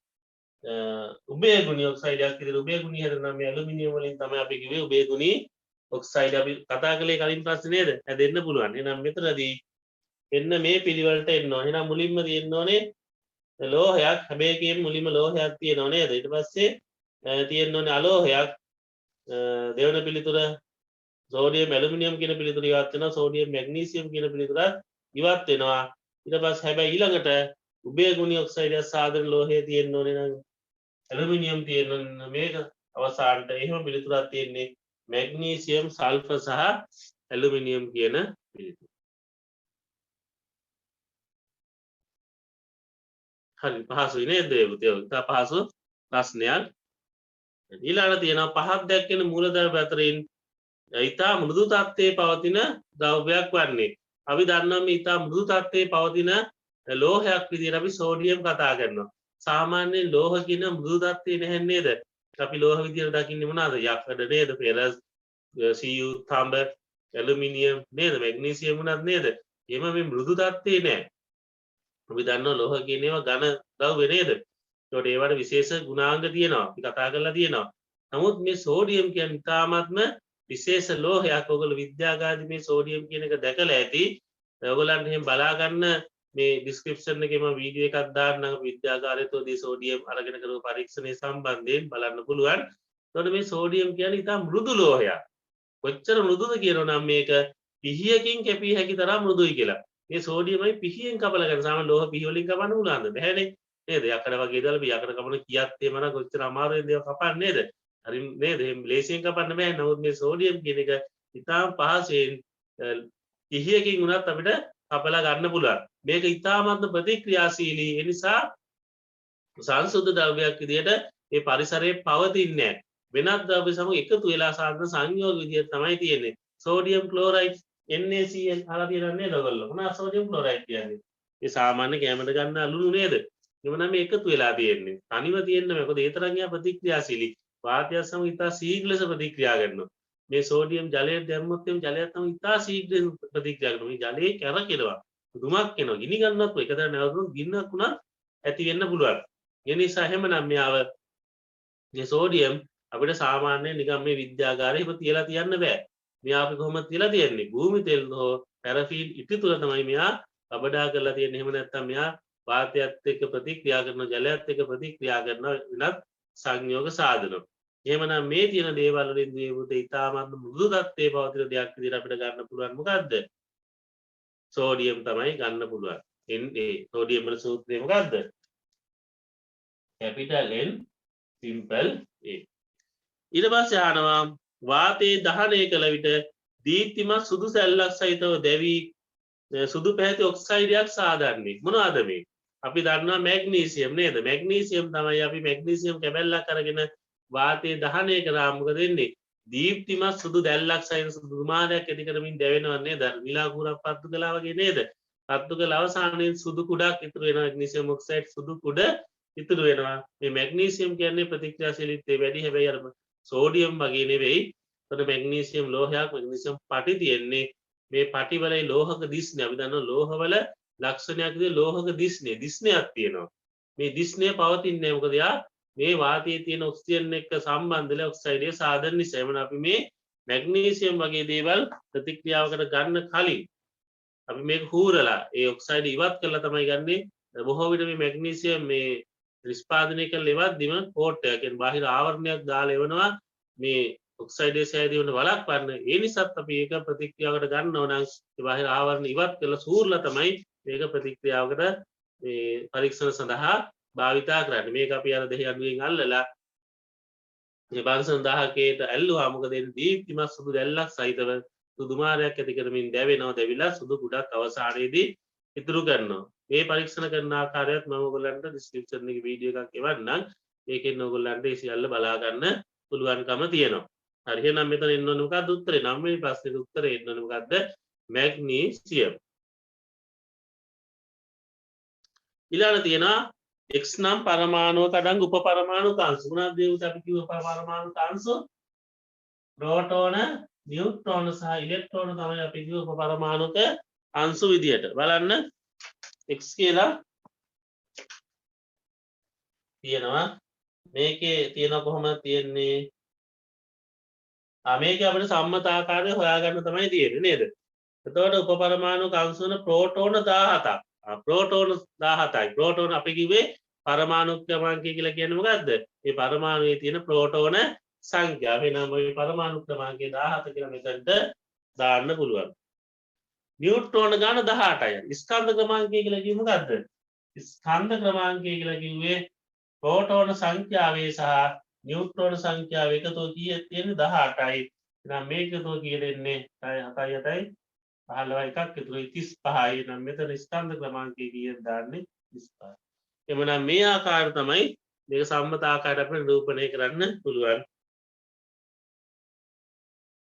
උභය ගුණී ඔක්සයිඩ් එකක් විදියට උභය ගුණී හදනවා මේ ඇලුමිනියම් වලින් තමයි අපි කිව්වේ උභය ගුණී ඔක්සයිඩ් අපි කතා කළේ කලින් ප්‍රශ්නේ නේද හැදෙන්න පුළුවන් එහෙනම් මෙතනදී එන්න මේ පිළිවෙලට එන්න ඕනේ එහෙනම් මුලින්ම තියෙන්න ඕනේ ලෝහයක් හැබැයි මුලින්ම ලෝහයක් තියෙනව නේද ඊට පස්සේ තියෙන්න ඕනේ අලෝහයක් දෙවන පිළිතුර සෝඩියම් ඇලුමිනියම් කියන පිළිතුර ඉවත් වෙනවා සෝඩියම් මැග්නීසියම් කියන පිළිතුර ඉවත් වෙනවා ඊට පස්සේ හැබැයි ඊළඟට උභය ගුණී ඔක්සයිඩ් සාධන ලෝහය තියෙන්න ඕනේ නම් ඇලුමිනියම් තියෙන්න මේක අවසානට එහෙම පිළිතුරක් තියෙන්නේ මැග්නීසියම් සල්ෆර් සහ ඇලුමිනියම් කියන පිළිතුර හරි පහසුයි නේද ඒ පුතේ ඉතා පහසු ප්‍රශ්නයක් ඊළඟට තියෙනවා පහක් දැක්වෙන මූලද්‍රව්‍ය අතරින් ඉතා මෘදු තත්ත්වයේ පවතින ද්‍රව්‍යයක් වන්නේ අපි දන්නවා මේ ඉතා මෘදු තත්ත්වයේ පවතින ලෝහයක් විදිහට අපි සෝඩියම් කතා කරනවා සාමාන්‍යයෙන් ලෝහ කියන මෘදු තත්ත්වයේ නැහැ නේද අපි ලෝහ විදිහට දකින්නේ මොනවාද යකඩ නේද පෙරස් Cu තඹ ඇලුමිනියම් නේද මැග්නීසියම් උනත් නේද එහෙම මේ මෘදු තත්ත්වයේ නැහැ අපි දන්නවා ලෝහ කියන ඒවා ඝන ද්‍රව්‍ය නේද ඒකට ඒවට විශේෂ ගුණාංග තියෙනවා අපි කතා කරලා තියෙනවා නමුත් මේ සෝඩියම් කියන්නේ ඉතාමත්ම විශේෂ ලෝහයක් ඔයගොල්ලෝ විද්‍යාගාරයේ මේ සෝඩියම් කියන එක දැකලා ඇති. ඔයගොල්ලන්ට එහෙම බලා ගන්න මේ ඩිස්ක්‍රිප්ෂන් එකේ මම වීඩියෝ එකක් දාන්නම් විද්‍යාගාරයේදී සෝඩියම් අරගෙන කරපු පරීක්ෂණය සම්බන්ධයෙන් බලන්න පුළුවන්. එතකොට මේ සෝඩියම් කියන්නේ ඉතා මෘදු ලෝහයක්. කොච්චර මෘදුද කියනවනම් මේක පිහියකින් කැපිය හැකි තරම් මෘදුයි කියලා. මේ සෝඩියමයි පිහියෙන් කපලා ගන්න. සාමාන්‍ය ලෝහ පිහි වලින් කපන්න පුළුවන්ද? බැහැනේ. නේද? යකඩ වගේ දාලා යකඩ කපන කියක් එහෙම නම් කොච්චර අමාරුවෙන්ද ඒවා කපන්නේ නේද? හරි නේද? එහෙම ලේසියෙන් කපන්න බෑ. නමුත් මේ සෝඩියම් කියන එක ඉතාම පහසෙන් පිහියකින් උනත් අපිට කපලා ගන්න පුළුවන්. මේක ඉතාමත්ම ප්‍රතික්‍රියාශීලී. ඒ නිසා සංසුද්ධ ද්‍රව්‍යයක් විදියට මේ පරිසරයේ පවතින්නේ නැහැ. වෙනත් ද්‍රව්‍ය සමග එකතු වෙලා සාධන සංයෝග විදියට තමයි තියෙන්නේ. සෝඩියම් ක්ලෝරයිඩ් NaCl අහලා තියෙනවද නේද ඔයගොල්ලෝ? මොනවා සෝඩියම් ක්ලෝරයිඩ් කියන්නේ? ඒ සාමාන්‍ය කැමරට ගන්න අලුණු නේද? එවනම් මේ එකතු වෙලා තියෙන්නේ. තනිව තියෙන්නේ මොකද ඒ තරම් යා ප්‍රතික්‍රියාශීලී. වාතය සමග ඉතා ශීඝ්‍ර ලෙස ප්‍රතික්‍රියා කරනවා. මේ සෝඩියම් ජලයට දැම්මොත් එම් ජලයත් තමයි ඉතා ශීඝ්‍රයෙන් ප්‍රතික්‍රියා කරනවා. මේ ජලයේ කැරකෙනවා. දුමක් එනවා. ගිනි ගන්නවත් එකතර නැවතුනොත් ගින්නක් උනත් ඇති වෙන්න පුළුවන්. ඒ නිසා එහෙමනම් මෙයාව මේ සෝඩියම් අපිට සාමාන්‍යයෙන් නිකන් මේ විද්‍යාගාරේ හිම තියලා තියන්න බෑ. මෙයා අපි කොහොමද තියලා තියන්නේ? භූමි තෙල් හෝ පැරෆින් ඉටි තුල තමයි මෙයා කබඩා කරලා තියෙන්නේ. එහෙම නැත්නම් මෙයා වාතයත් එක්ක ප්‍රතික්‍රියා කරන ජලයත් එක්ක ප්‍රතික්‍රියා කරන වෙනත් සංයෝග සාධන. එහෙමනම් මේ තියෙන දේවල් වලින් මේ ඉතාමත් මෘදු තත්ත්වයේ පවතින දෙයක් විදිහට අපිට ගන්න පුළුවන් මොකද්ද? සෝඩියම් තමයි ගන්න පුළුවන්. Na සෝඩියම් වල සූත්‍රය මොකද්ද? capital N simple A. ඊට පස්සේ අහනවා වාතයේ දහනය කළ විට දීප්තිමත් සුදු සැල්ලක් සහිතව දැවි සුදු පැහැති ඔක්සයිඩයක් සාදන්නේ. මොනවාද මේ? අපි දන්නවා මැග්නීසියම් නේද? මැග්නීසියම් තමයි අපි මැග්නීසියම් කැබැල්ලක් අරගෙන වාතයේ දහනය කරාම මොකද වෙන්නේ? දීප්තිමත් සුදු දැල්ලක් සහිත සුදු දුමාරයක් ඇති කරමින් දැවෙනවා නේද? නිලා කුරක් පත්තු කළා වගේ නේද? පත්තු කළ අවසානයේ සුදු කුඩක් ඉතුරු වෙනවා. මැග්නීසියම් ඔක්සයිඩ් සුදු කුඩ ඉතුරු වෙනවා. මේ මැග්නීසියම් කියන්නේ ප්‍රතික්‍රියාශීලීත්වය වැඩි. හැබැයි අර සෝඩියම් වගේ නෙවෙයි. ඒතකොට මැග්නීසියම් ලෝහයක් මැග්නීසියම් පටි තියෙන්නේ. මේ පටි වල ලෝහක දිස්නේ අපි දන්නවා ලෝහවල ලක්ෂණයක් විදිහට ලෝහක දිස්නයක් තියෙනවා. මේ දිස්නය පවතින්නේ මොකද යා මේ වාතයේ තියෙන ඔක්සිජන් එක්ක සම්බන්ධ වෙලා ඔක්සයිඩය සාදන නිසා. එමන අපි මේ මැග්නීසියම් වගේ දේවල් ප්‍රතික්‍රියාවකට ගන්න කලින් අපි මේක හූරලා ඒ ඔක්සයිඩ් ඉවත් කරලා තමයි ගන්නෙ. බොහෝ විට මේ මැග්නීසියම් මේ නිෂ්පාදනය කරලා ඉවද්දිම කෝට් එක කියන්නේ බාහිර ආවරණයක් දාලා එවනවා මේ ඔක්සයිඩේ සෑදීම වළක්වන්න. ඒ නිසාත් අපි ඒක ප්‍රතික්‍රියාවකට ගන්නව නම් ඒ බාහිර ආවරණ ඉවත් කරලා සූර්ලා තමයි මේක ප්‍රතික්‍රියාවකට මේ පරීක්ෂණ සඳහා භාවිතා කරන්නේ. මේක අපි අර දෙහි අඩුවෙන් අල්ලලා මේ බන්සන් 10කේට ඇල්ලුවා මොකද එන්නේ දීප්තිමත් සුදු දැල්ලක් සහිතව සුදු මාරයක් ඇති කරමින් දැවෙනවා. දැවිලා සුදු කුඩක් අවසානයේදී ඉතුරු කරනවා. මේ පරීක්ෂණ කරන ආකාරයත් මම ඔයගොල්ලන්ට ඩිස්ක්‍රිප්ෂන් එකේ වීඩියෝ එකක් එවන්නම්. ඒකෙන් ඔයගොල්ලන්ට ඒ සියල්ල බලා ගන්න පුළුවන්කම තියෙනවා. හරි එහෙනම් මෙතන එන්න ඕනේ මොකක්ද උත්තරේ? 9 වෙනි ප්‍රශ්නේ උත්තරේ එන්න ඕනේ මොකද්ද? මැග්නීසියම්. ඊළඟට තියෙනවා X නම් පරමාණුවක අඩංගු උපපරමාණු කාංශ. මොනවද ඒ උත් අපි කිව්ව පරමාණු කාංශ? ප්‍රෝටෝන, නියුට්‍රෝන සහ ඉලෙක්ට්‍රෝන තමයි අපි කිව්ව උපපරමාණුක අංශු විදියට. බලන්න X කියලා තියෙනවා. මේකේ තියෙන කොහොමද තියෙන්නේ? මේකේ අපිට සම්මත ආකාරය හොයාගන්න තමයි තියෙන්නේ නේද? එතකොට උපපරමාණු අංශ වන ප්‍රෝටෝන 17ක්. ප්‍රෝටෝන 17යි. ප්‍රෝටෝන අපි කිව්වේ පරමාණු ක්‍රමාංකය කියලා කියන්නේ මොකද්ද? මේ පරමාණුවේ තියෙන ප්‍රෝටෝන සංඛ්‍යාව. වෙනම ওই පරමාණු ක්‍රමාංකය 17 කියලා මෙතනට දාන්න පුළුවන්. නියුට්‍රෝන ගාන 18යි. ස්කන්ධ ක්‍රමාංකය කියලා කිව්වේ මොකද්ද? ස්කන්ධ ක්‍රමාංකය කියලා කිව්වේ ප්‍රෝටෝන සංඛ්‍යාවේ සහ නියුට්‍රෝන සංඛ්‍යාව එකතුව කීයක් තියෙන්නේ 18යි. එහෙනම් මේක එකතුව කීයද එන්නේ? 7යි 8යි 15 එකක් ඉතුරුයි 35යි. එහෙනම් මෙතන ස්කන්ධ ක්‍රමාංකය කීයද දාන්නේ? 35. එමනම් මේ ආකාරය තමයි මේක සම්මත ආකාරයට අපිට නිරූපණය කරන්න පුළුවන්.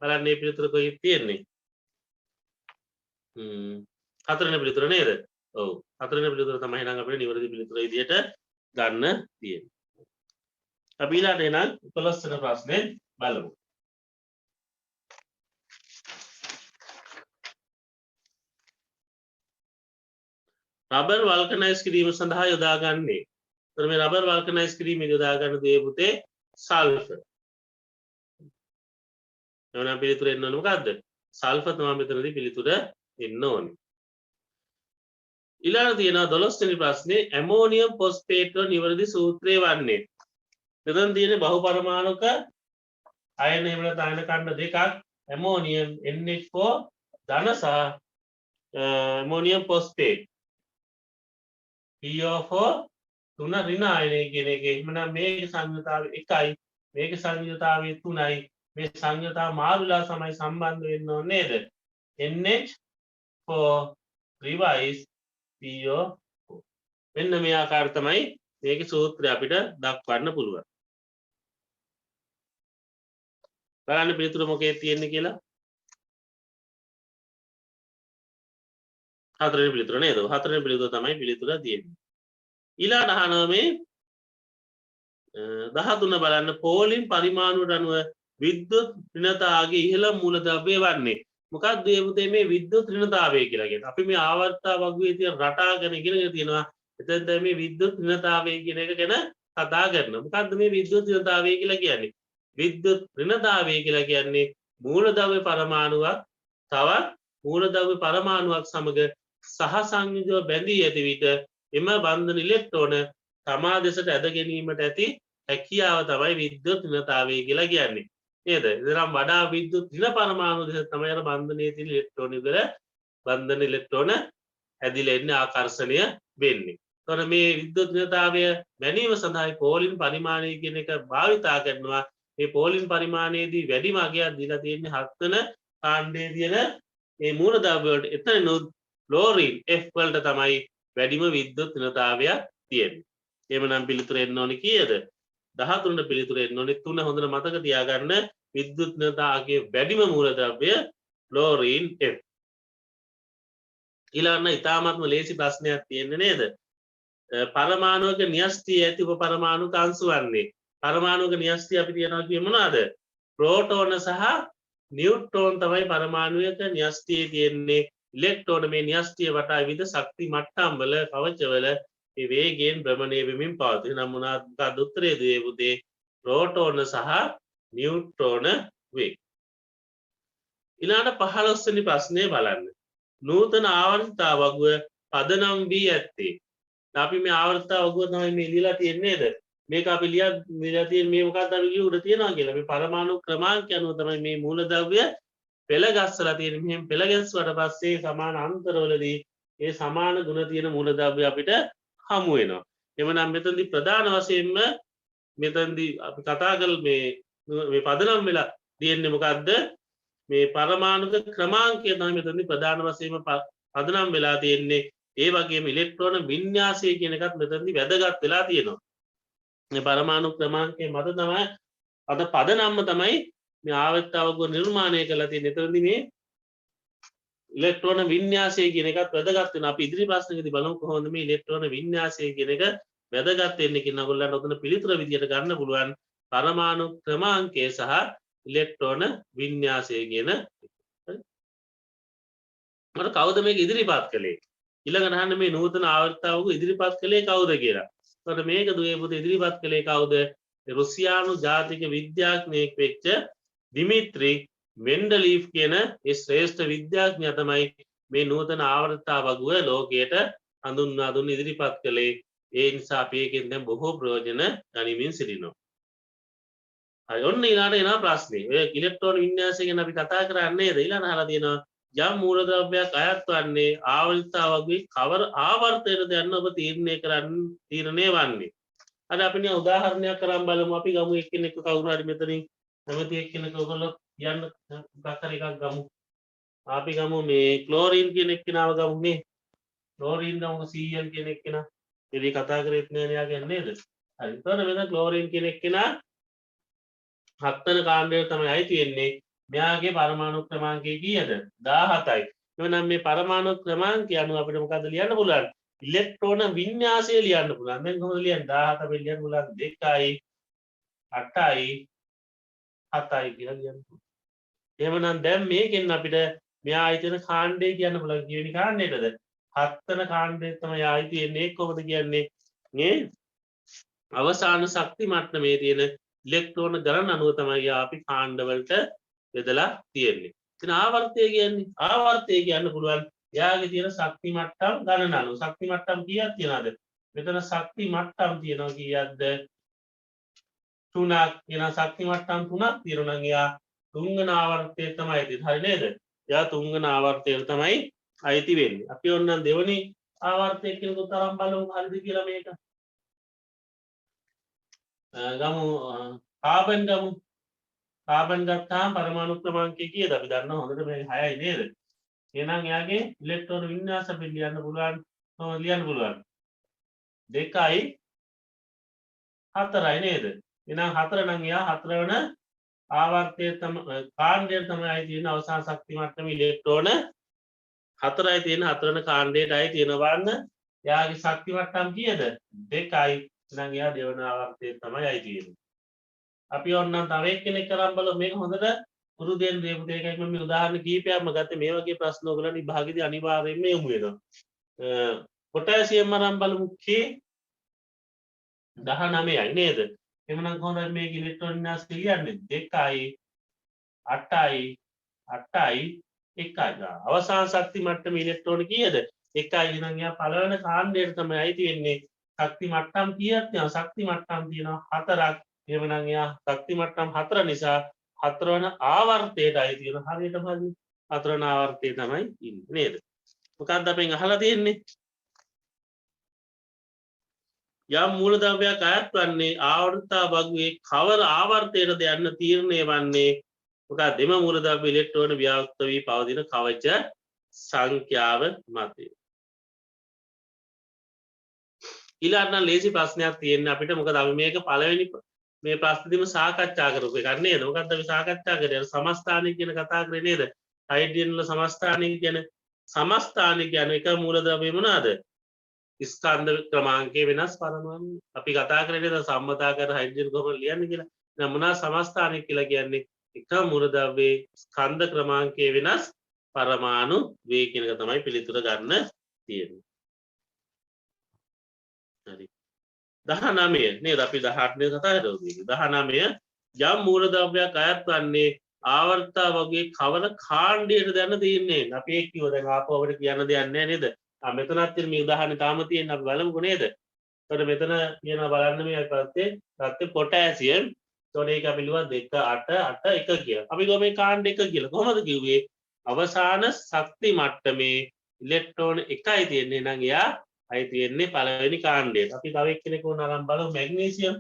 බලන්න මේ පිළිතුර කොහෙද තියෙන්නේ? හතරවෙනි පිළිතුර නේද? ඔව්. හතරවෙනි පිළිතුර තමයි නම් අපිට නිවැරදි පිළිතුර විදියට ගන්න තියෙන්නේ. අපි ඊළඟට එනම් 11 වෙනි ප්‍රශ්නේ බලමු. රබර් වල්කනයිස් කිරීම සඳහා යොදාගන්නේ. එතන මේ රබර් වල්කනයිස් කිරීමේදී යොදා ගන්න දේ පුතේ සල්ෆර්. එහෙනම් පිළිතුර එන්න ඕනේ මොකද්ද? සල්ෆර් තමයි මෙතනදී පිළිතුර එන්න ඕනේ. ඊළඟ තියෙනවා 12 වෙනි ප්‍රශ්නේ ඇමෝනියම් ෆොස්ෆේට් වල නිවැරදි සූත්‍රය වන්නේ. මෙතන තියෙන්නේ බහු පරමාණුක අයන එහෙම නැත්නම් අයන කණ්ඩ දෙකක් ඇමෝනියම් NH4 ධන සහ ඇමෝනියම් ෆොස්ෆේට් PO4 තුන ඍණ අයනය කියන එක. එහෙනම් මේක සංයුතාවය 1යි මේක සංයුතාවය 3යි. මේ සංයුතාව මාරුලා සමයි සම්බන්ධ වෙන්න ඕනේ නේද? NH4 revise PO4 මෙන්න මේ ආකාරය තමයි මේකේ සූත්‍රය අපිට දක්වන්න පුළුවන්. බලන්න පිළිතුර මොකේ තියෙන්නේ කියලා. හතරවෙනි පිළිතුර නේද? හතරවෙනි පිළිතුර තමයි පිළිතුර තියෙන්නේ. ඊළඟ අහනවා මේ 13 බලන්න පෝලින් පරිමාණුවට අනුව විද්‍යුත් ඍණතාවගේ ඉහළ මූලද්‍රව්‍ය වන්නේ. මොකක්ද මේ විද්‍යුත් ඍණතාවය කියලා කියන්නේ? අපි මේ ආවර්තන වගුවේ තියෙන රටා ගැන ඉගෙන තියෙනවා. එතෙන් තමයි මේ විද්‍යුත් ඍණතාවය කියන එක ගැන කතා කරනවා. මොකක්ද මේ විද්‍යුත් ඍණතාවය කියලා කියන්නේ? විද්‍යුත් ඍණතාවය කියලා කියන්නේ මූලද්‍රව්‍ය පරමාණුවක් තවත් මූලද්‍රව්‍ය පරමාණුවක් සමග සහසංයෝජව බැඳී ඇති විට එම බන්ධන ඉලෙක්ට්‍රෝන තමා දෙසට ඇද ගැනීමට ඇති හැකියාව තමයි විද්‍යුත් ඍණතාවය කියලා කියන්නේ. නේද? එතරම් වඩා විද්‍යුත් ඍණ පරමාණු දෙස තමයි අර බන්ධනයේ තියෙන ඉලෙක්ට්‍රෝන විතර බන්ධන ඉලෙක්ට්‍රෝන ඇදිලා එන්නේ ආකර්ෂණය වෙන්නේ. එතකොට මේ විද්‍යුත් ඍණතාවය මැනීම සඳහා පෝලින් පරිමාණය කියන එක භාවිතා කරනවා. මේ පෝලින් පරිමාණයේදී වැඩිම අගයක් දීලා තියෙන්නේ 7 වෙනි කාණ්ඩයේ තියෙන මේ මූලද්‍රව්‍ය වලට. එතන ක්ලෝරින් F වලට තමයි වැඩිම විද්‍යුත් ඍණතාවයක් තියෙන්නේ. එහෙමනම් පිළිතුර එන්න ඕනේ කීයද? 13 පිළිතුර එන්න ඕනේ 3 හොඳට මතක තියාගන්න. විද්‍යුත් ඍණතාවයේ වැඩිම මූලද්‍රව්‍ය ක්ලෝරින් F. ඊළඟ ඉතාමත්ම ලේසි ප්‍රශ්නයක් තියෙන්නේ නේද? පරමාණුක න්‍යෂ්ටිය ඇති උපපරමාණුක අංශු වන්නේ. පරමාණුක න්‍යෂ්ටිය අපි තියනවා කියේ මොනවාද? ප්‍රෝටෝන සහ නියුට්‍රෝන තමයි පරමාණුයක න්‍යෂ්ටියේ තියෙන්නේ. ඉලෙක්ට්‍රෝන මේ න්‍යෂ්ටිය වටා විවිධ ශක්ති මට්ටම් වල කවචවල මේ වේගයෙන් භ්‍රමණය වෙමින් පවතී. නම් මොනවාද උත්තරේ දුවේ පුතේ? ප්‍රෝටෝන සහ නියුට්‍රෝන වේ. ඊළඟ 15 වෙනි ප්‍රශ්නේ බලන්න. නූතන ආවර්තිතා වගුව පදනම් වී ඇත්තේ. අපි මේ ආවර්තිතා වගුව තමයි මේ ලියලා තියෙන්නේ නේද? මේක අපි ලියලා තියෙන මේ මොකක්ද අපි කිව්ව උඩ තියනවා කියලා. මේ පරමාණු ක්‍රමාංකය අනුව තමයි මේ මූලද්‍රව්‍ය පෙළ ගස්සලා තියෙන්නේ. මෙහෙම පෙළ ගැස්සුවට පස්සේ සමාන අන්තරවලදී ඒ සමාන ගුණ තියෙන මූලද්‍රව්‍ය අපිට හමු වෙනවා. එවනම් මෙතනදී ප්‍රධාන වශයෙන්ම මෙතනදී අපි කතා කළ මේ පදනම් වෙලා තියෙන්නේ මොකද්ද? මේ පරමාණුක ක්‍රමාංකය තමයි මෙතනදී ප්‍රධාන වශයෙන්ම පදනම් වෙලා තියෙන්නේ. ඒ වගේම ඉලෙක්ට්‍රෝන වින්‍යාසය කියන එකත් මෙතනදී වැදගත් වෙලා තියෙනවා. මේ පරමාණු ක්‍රමාංකයේ මත තමයි අද පදනම්ම තමයි මේ ආවර්තතාවක නිර්මාණය කරලා තියෙන්නේ. එතනදී මේ ඉලෙක්ට්‍රෝන වින්‍යාසය කියන එකත් වැදගත් වෙනවා. අපි ඉදිරි ප්‍රශ්නෙකදී බලමු කොහොමද මේ ඉලෙක්ට්‍රෝන වින්‍යාසය කියන එක වැදගත් වෙන්නේ කියන ඔයගොල්ලන්ට උතන පිළිතුර විදියට ගන්න පුළුවන්. පරමාණු ක්‍රමාංකය සහ ඉලෙක්ට්‍රෝන වින්‍යාසය කියන මට කවුද මේක ඉදිරිපත් කළේ? ඊළඟට අහන්න මේ නූතන ආවර්තතාවක ඉදිරිපත් කළේ කවුද කියලා. එතකොට මේක දුවේ පුතේ ඉදිරිපත් කළේ කවුද? රුසියානු ජාතික විද්‍යාඥයෙක් වෙච්ච දිමිත්‍රි මෙන්ඩලීව් කියන ඒ ශ්‍රේෂ්ඨ විද්‍යාඥයා තමයි මේ නූතන ආවර්තතාව වගුව ලෝකයට හඳුන්වා දුන්න ඉදිරිපත් කළේ. ඒ නිසා අපි ඒකෙන් දැන් බොහෝ ප්‍රයෝජන ගනිමින් සිටිනවා. හරි ඔන්න ඊළඟට එනවා ප්‍රශ්නේ. ඔය ඉලෙක්ට්‍රෝන වින්‍යාසය ගැන අපි කතා කරන්නේ නේද? ඊළඟ අහලා තියෙනවා යම් මූලද්‍රව්‍යයක් අයත් වන්නේ ආවර්තතාව වගේ කවර ආවර්තයටද යන්න ඔබ තීරණය වන්නේ. අද අපි නිකන් උදාහරණයක් කරන් බලමු. අපි ගමු එක්කෙනෙක් කවුරු හරි මෙතනින් නැමති එක්කෙනෙක් ඔයගොල්ලෝ යන්න මොකක් හරි එකක් ගමු. අපි ගමු මේ ක්ලෝරින් කියන එක්කෙනාව ගමු නේ. ක්ලෝරින් ගමු Cl කියන එක්කෙනා. ඉතින් කතා කරේත් නෑ න්යාගෙන නේද? හරි. එතකොට මෙතන ක්ලෝරින් කියන එක්කෙනා 7 වෙනි කාණ්ඩයට තමයි අයිති වෙන්නේ. මෙයාගේ පරමාණු ක්‍රමාංකය කීයද? 17යි. එවනම් මේ පරමාණු ක්‍රමාංකය අනුව අපිට මොකද්ද ලියන්න පුළුවන්? ඉලෙක්ට්‍රෝන වින්‍යාසය ලියන්න පුළුවන්. දැන් කොහොමද ලියන්නේ? 17 අපිට ලියන්න පුළුවන් 2යි 8යි 7යි කියලා ලියන්න පුළුවන්. එහෙමනම් දැන් මේකෙන් අපිට මෙයා ආයතන කාණ්ඩය කියන්න පුළුවන්. කීවෙනි කාණ්ඩයටද? 7 වෙනි කාණ්ඩය තමයි ආයිති වෙන්නේ. කොහොමද කියන්නේ? මේ අවසාන ශක්ති මට්ටමේ තියෙන ඉලෙක්ට්‍රෝන ගණන අනුව තමයි අපි කාණ්ඩ වලට බෙදලා තියෙන්නේ. ඉතින් ආවර්තය කියන්න පුළුවන් එයාගේ තියෙන ශක්ති මට්ටම් ගණන. ශක්ති මට්ටම් කීයක් තියනවද? මෙතන ශක්ති මට්ටම් තියෙනවා කීයක්ද? 3ක්. එන ශක්ති මට්ටම් 3ක් තියෙනවා නම් එයා තුන්වෙනි ආවර්තයේ තමයි තියෙන්නේ. හරි නේද? එයා තුන්වෙනි ආවර්තයේ තමයි අයිති වෙන්නේ. අපි ඔන්න දෙවෙනි ආවර්තය කෙනෙකුට තරම් බලමු හරිද කියලා මේක. ගමු කාබන් ගමු. කාබන් ගත්තාම පරමාණු ක්‍රමාංකය කීයද? අපි දන්නවා හොඳට මේ 6යි නේද? එහෙනම් එයාගේ ඉලෙක්ට්‍රෝන වින්‍යාස අපි ලියන්න පුළුවන්. කොහොමද ලියන්න පුළුවන්? 2යි 4යි නේද? එහෙනම් 4 නම් එයා 4 වෙන ආවර්තයේ කාණ්ඩය තමයි තියෙන අවසාන ශක්ති මට්ටමේ ඉලෙක්ට්‍රෝන 4යි තියෙන 4 වෙන කාණ්ඩයටයි තියෙන වන්න එයාගේ ශක්ති මට්ටම් කීයද? 2යි. එහෙනම් එයා දෙවන ආවර්තයේ තමයි තියෙන්නේ. අපි ඔන්නම් තව එක්කෙනෙක් කරන් බලමු මේක හොඳට පුරුදෙන් දීපු දෙයකයි මම මේ උදාහරණ කීපයක්ම ගත්තේ මේ වගේ ප්‍රශ්න ඔයගලන්ට විභාගෙදී අනිවාර්යයෙන්ම යොමු වෙනවා. පොටෑසියම් අරන් බලමු K 19යි නේද? එhmenan කොහොමද මේක ඉලෙක්ට්‍රෝන වින්‍යාස ලියන්නේ? 2යි 8යි 8යි 1යි. අවසාන ශක්ති මට්ටමේ ඉලෙක්ට්‍රෝන කීයද? 1යි. එහෙනම් එයා පළවෙනි කාණ්ඩයට තමයි අයිති වෙන්නේ. ශක්ති මට්ටම් කීයක් තියෙනවා? ශක්ති මට්ටම් තියෙනවා 4ක්. එහෙමනම් එයා ශක්ති මට්ටම් 4 නිසා 4 වෙනි ආවර්තයට අයිති වෙන හරියටම හරි 4 වෙනි ආවර්තයේ තමයි ඉන්නේ නේද? මොකක්ද අපෙන් අහලා තියෙන්නේ? යම් මූලද්‍රව්‍යයක් අයත් වන්නේ ආවර්තතා වගුවේ කවර ආවර්තයටද යන්න තීරණය වන්නේ මොකක්ද? එම මූලද්‍රව්‍ය ඉලෙක්ට්‍රෝන ව්‍යාප්ත වී පවතින කවච සංඛ්‍යාව මතය. ඊළඟ ලේසි ප්‍රශ්නයක් තියෙන්නේ අපිට. මොකද අපි මේක පළවෙනි මේ ප්‍රශ්නෙදිම සාකච්ඡා කරපු එකක් නේද? මොකද්ද අපි සාකච්ඡා කරේ? සමස්ථානික කියන කතා කරේ නේද? හයිඩ්‍රජන් වල සමස්ථානික කියන සමස්ථානික කියන එක මූලද්‍රව්‍ය මොනවාද? ස්කන්ධ ක්‍රමාංකයේ වෙනස් පරමාණු. අපි කතා කරේ නේද සම්මතාකාර හයිඩ්‍රජන් කොහොමද ලියන්නේ කියලා. දැන් මොනවා සමස්ථානික කියලා කියන්නේ? එක මූලද්‍රව්‍යයේ ස්කන්ධ ක්‍රමාංකයේ වෙනස් පරමාණු වේ කියන එක තමයි පිළිතුර ගන්න තියෙන්නේ. හරි. 19 නේද? අපි 18 නේ කතා කරන්නේ. 19 යම් මූලද්‍රව්‍යයක් අයත් වන්නේ ආවර්තතා වගේ කවර කාණ්ඩයටද යන තියෙන්නේ. අපි ඒක කිව්ව දැන් ආපහු අපිට කියන්න දෙයක් නැහැ නේද? මෙතනත් තියෙන මේ උදාහරණේ තාම තියෙන අපි බලමුකෝ නේද? එතකොට මෙතන කියනවා බලන්න මේ ප්‍රත්‍ය පොටෑසියම්. එතකොට ඒක අපි ලියුවා 2 8 8 1 කියලා. අපි ගොම මේ කාණ්ඩ 1 කියලා. කොහොමද කිව්වේ? අවසාන ශක්ති මට්ටමේ ඉලෙක්ට්‍රෝන 1යි තියෙන්නේ නම් එයා අයි තියෙන්නේ පළවෙනි කාණ්ඩයට. අපි තව එක්කෙනෙකු නරම් බලමු මැග්නීසියම්.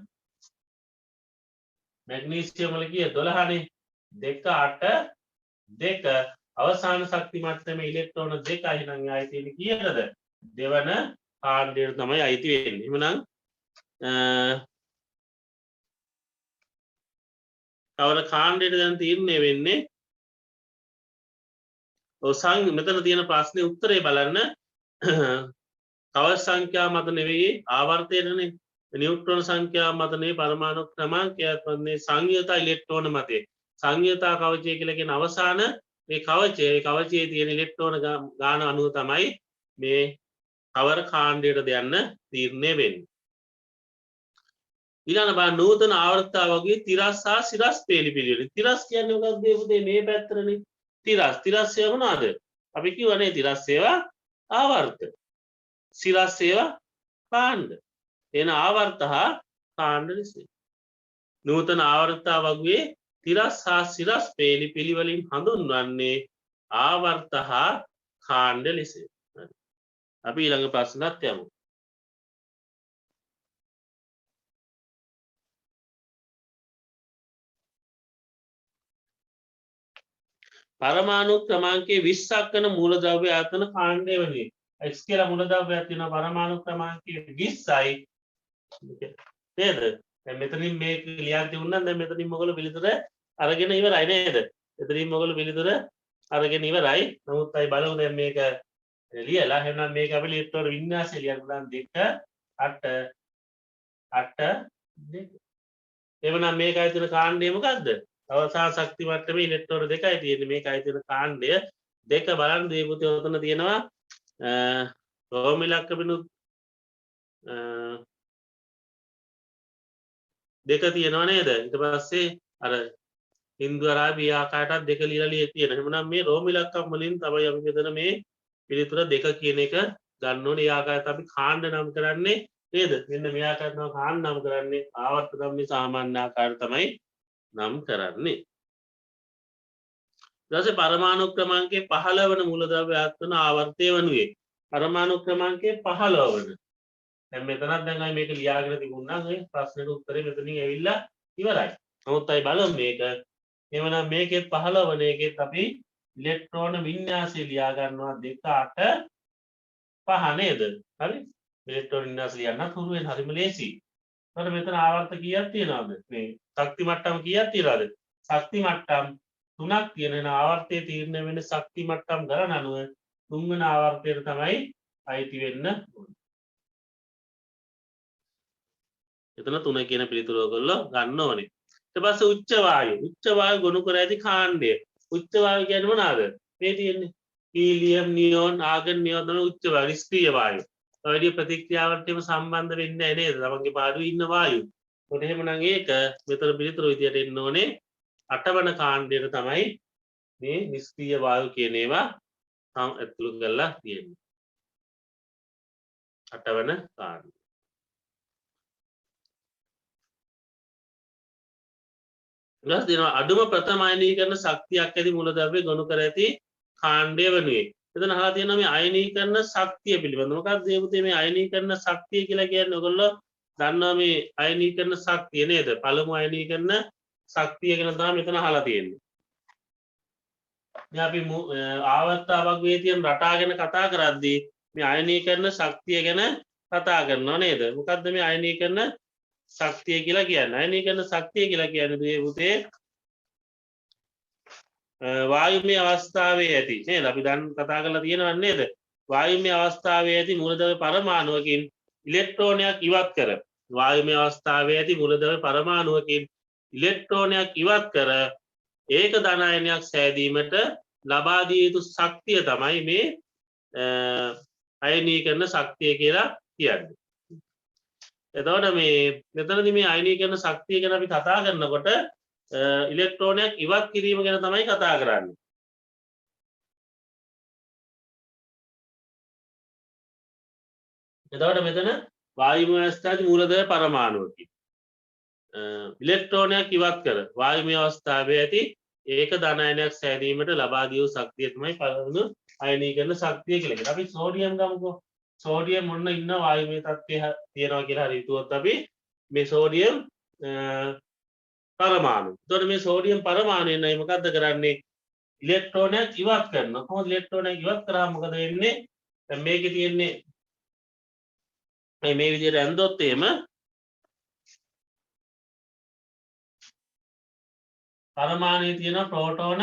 මැග්නීසියම් වල කිය 12නේ. 2 8 2 අවසාන ශක්ති මට්ටමේ ඉලෙක්ට්‍රෝන 2යි නම් එයා අයි තියෙන්නේ කීයටද? දෙවන කාණ්ඩයට තමයි අයිති වෙන්නේ. එහෙනම් කවර කාණ්ඩයට දැන් තීරණය වෙන්නේ? මෙතන තියෙන ප්‍රශ්නේ උත්තරේ බලන්න. කවර සංඛ්‍යා මත නෙවෙයි ආවර්තයනේ. නියුට්‍රෝන සංඛ්‍යා මත නෙවෙයි පරමාණු ක්‍රමාංකයක් වන්නේ සංයුත ඉලෙක්ට්‍රෝන මතේ. සංයුතා කවචය කියලා කියන අවසාන මේ කවචයේ තියෙන ඉලෙක්ට්‍රෝන ගාන අනුව තමයි මේ කවර කාණ්ඩයටද යන්න තීරණය වෙන්නේ. ඊළඟ බලන්න නූතන ආවර්තතාව වගේ තිරස් සහ සිරස් පේලි පිළිවෙල. තිරස් කියන්නේ මොකක්ද පුතේ? මේ පැත්තටනේ. තිරස් ඒවා මොනවාද? අපි කියවනේ තිරස් ඒවා ආවර්ත. සිරස් ඒවා කාණ්ඩ. එන ආවර්ත හා කාණ්ඩ ලෙස. නූතන ආවර්තතාව වගේ තිරස් හා සිරස් පේලි පිළිවෙලින් හඳුන්වන්නේ ආවර්ත හා කාණ්ඩ ලෙස. අපි ඊළඟ ප්‍රශ්නට යමු. පරමාණු ක්‍රමාංකයේ 20ක් වෙන මූලද්‍රව්‍ය ආයතන කාණ්ඩය වෙන්නේ. X කියලා මූලද්‍රව්‍යයක් තියෙනවා පරමාණු ක්‍රමාංකයේ 20යි. නේද? දැන් මෙතනින් මේක ලියන්න තියුණා දැන් මෙතනින් මොකද පිළිතුර අරගෙන ඉවරයි නේද? මෙතනින් මොකද පිළිතුර අරගෙන ඉවරයි. නමුත් අය බලමු දැන් මේක ලියලා එහෙනම් මේක අපි ඉලෙක්ට්‍රෝන වින්‍යාසය ලියන්න පුළුවන් 2 8 8 2. එවනම් මේකයි තියෙන කාණ්ඩය මොකද්ද? අවසාන ශක්ති මට්ටමේ ඉලෙක්ට්‍රෝන 2යි තියෙන්නේ. මේකයි තියෙන කාණ්ඩය 2 බලන්න දීපුතේ උතන තියෙනවා රෝම ඉලක්ක බිඳු 2 තියෙනවා නේද? ඊට පස්සේ අර හින්දු අරාබි ආකාරයටත් දෙක ලියලා තියෙන. එහෙනම් මේ රෝම ඉලක්කම් වලින් තමයි අපි මෙතන මේ පිළිතුර දෙක කියන එක ගන්න ඕනේ. ඒ ආකාරයට අපි කාණ්ඩ නම් කරන්නේ නේද? මෙන්න මේ ආකාරයට තමයි කාණ්ඩ නම් කරන්නේ. ආවර්ත ධම්මේ සාමාන්‍ය ආකාරය තමයි නම් කරන්නේ. ඊට පරමාණු ක්‍රමාංකයේ 15 වන මූලද්‍රව්‍ය ආත්මන ආවර්තය වනුයේ පරමාණු ක්‍රමාංකයේ 15 වන. දැන් මෙතනත් දැන් අය මේක ලියාගෙන තිබුණා නම් ඒ ප්‍රශ්නෙට උත්තරේ මෙතනින් ඇවිල්ලා ඉවරයි. නමුත් අය බලමු මේක. එවනම් මේකේ 15 වන එකෙත් අපි ඉලෙක්ට්‍රෝන වින්‍යාසය ලියා ගන්නවා 2 8 5 නේද? හරි? ඉලෙක්ට්‍රෝන වින්‍යාස ලියන්න හුරු වෙන හරිම ලේසි. එතකොට මෙතන ආවර්ත කීයක් තියෙනවද? මේ ශක්ති මට්ටම් කීයක් තියෙනවද? ශක්ති මට්ටම් 3ක් තියෙන ආවර්තයේ තීරණය වෙන ශක්ති මට්ටම් ගණන අනුව 3 වෙනි ආවර්තයට තමයි අයිති වෙන්න ඕනේ. එතන 3 කියන පිළිතුර ඔයගොල්ලෝ ගන්න ඕනේ. ඊට පස්සේ උච්ච වායු ගොනු කර ඇති කාණ්ඩය. උච්ච වායු කියන්නේ මොනවාද? මේ තියෙන්නේ හීලියම් නියෝන් ආගන් නියෝන් තමයි උච්ච වායු නිෂ්ක්‍රීය වායු. ඔයදී ප්‍රතික්‍රියාවට එම සම්බන්ධ වෙන්නේ නැහැ නේද? තමන්ගේ පාඩුවේ ඉන්න වායු. ඒකට එහෙමනම් ඒක මෙතන පිළිතුර විදියට එන්න ඕනේ 8 වන කාණ්ඩයට තමයි මේ නිෂ්ක්‍රීය වායු කියන ඒවා ඇතුළු කරලා තියෙන්නේ. 8 වන කාණ්ඩය. ඊළඟ දෙනවා අඩුම ප්‍රථම අයනීකරණ ශක්තියක් ඇති මූලද්‍රව්‍ය ගොනු කර ඇති කාණ්ඩය වනුයේ. එතන අහලා තියෙනවා මේ අයනීකරණ ශක්තිය පිළිබඳව. මොකක්ද මේ පුතේ මේ අයනීකරණ ශක්තිය කියලා කියන්නේ? ඔයගොල්ලෝ දන්නවා මේ අයනීකරණ ශක්තිය නේද? පළමු අයනීකරණ ශක්තිය ගැන තමයි මෙතන අහලා තියෙන්නේ. දැන් අපි ආවර්තාවක් වේ තියෙන රටා ගැන කතා කරද්දී මේ අයනීකරණ ශක්තිය ගැන කතා කරනවා නේද? මොකද්ද මේ අයනීකරණ ශක්තිය කියලා කියන්නේ? අයනීකරණ ශක්තිය කියලා කියන්නේ මේ පුතේ වායුමය අවස්ථාවේ ඇති නේද? අපි දැන් කතා කරලා තියෙනව නේද? වායුමය අවස්ථාවේ ඇති මූලද්‍රව්‍ය පරමාණුවකින් ඉලෙක්ට්‍රෝනයක් ඉවත් කර වායුමය අවස්ථාවේ ඇති මූලද්‍රව්‍ය පරමාණුවකින් ඉලෙක්ට්‍රෝනයක් ඉවත් කර ඒක ධනායනයක් සෑදීමට ලබා දිය යුතු ශක්තිය තමයි මේ අයනීකරණ ශක්තිය කියලා කියන්නේ. එතකොට මේ මෙතනදී මේ අයනීකරණ ශක්තිය ගැන අපි කතා කරනකොට ඉලෙක්ට්‍රෝනයක් ඉවත් කිරීම ගැන තමයි කතා කරන්නේ. එතකොට මෙතන වායුමය අවස්ථාවේ මූලද්‍රව්‍ය පරමාණුවකින් ඉලෙක්ට්‍රෝනයක් ඉවත් කර වායුමය අවස්ථාවේ ඇති ඒක ධනායනයක් සෑදීමට ලබා දිය යුතු ශක්තිය තමයි පළවෙනි අයනීකරණ ශක්තිය කියලා කියන්නේ. අපි සෝඩියම් ගමුකෝ. සෝඩියම් මොන්න ඉන්න වායුමය තත්ත්වය තියනවා කියලා හරි හිතුවොත් අපි මේ සෝඩියම් පරමාණු. එතකොට මේ සෝඩියම් පරමාණුවෙන් අය මොකද්ද කරන්නේ? ඉලෙක්ට්‍රෝනයක් ඉවත් කරනවා. කොහොමද ඉලෙක්ට්‍රෝනයක් ඉවත් කරාම මොකද වෙන්නේ? දැන් මේකේ තියෙන්නේ මේ විදිහට ඇඳොත් එහෙම පරමාණුවේ තියෙන ප්‍රෝටෝන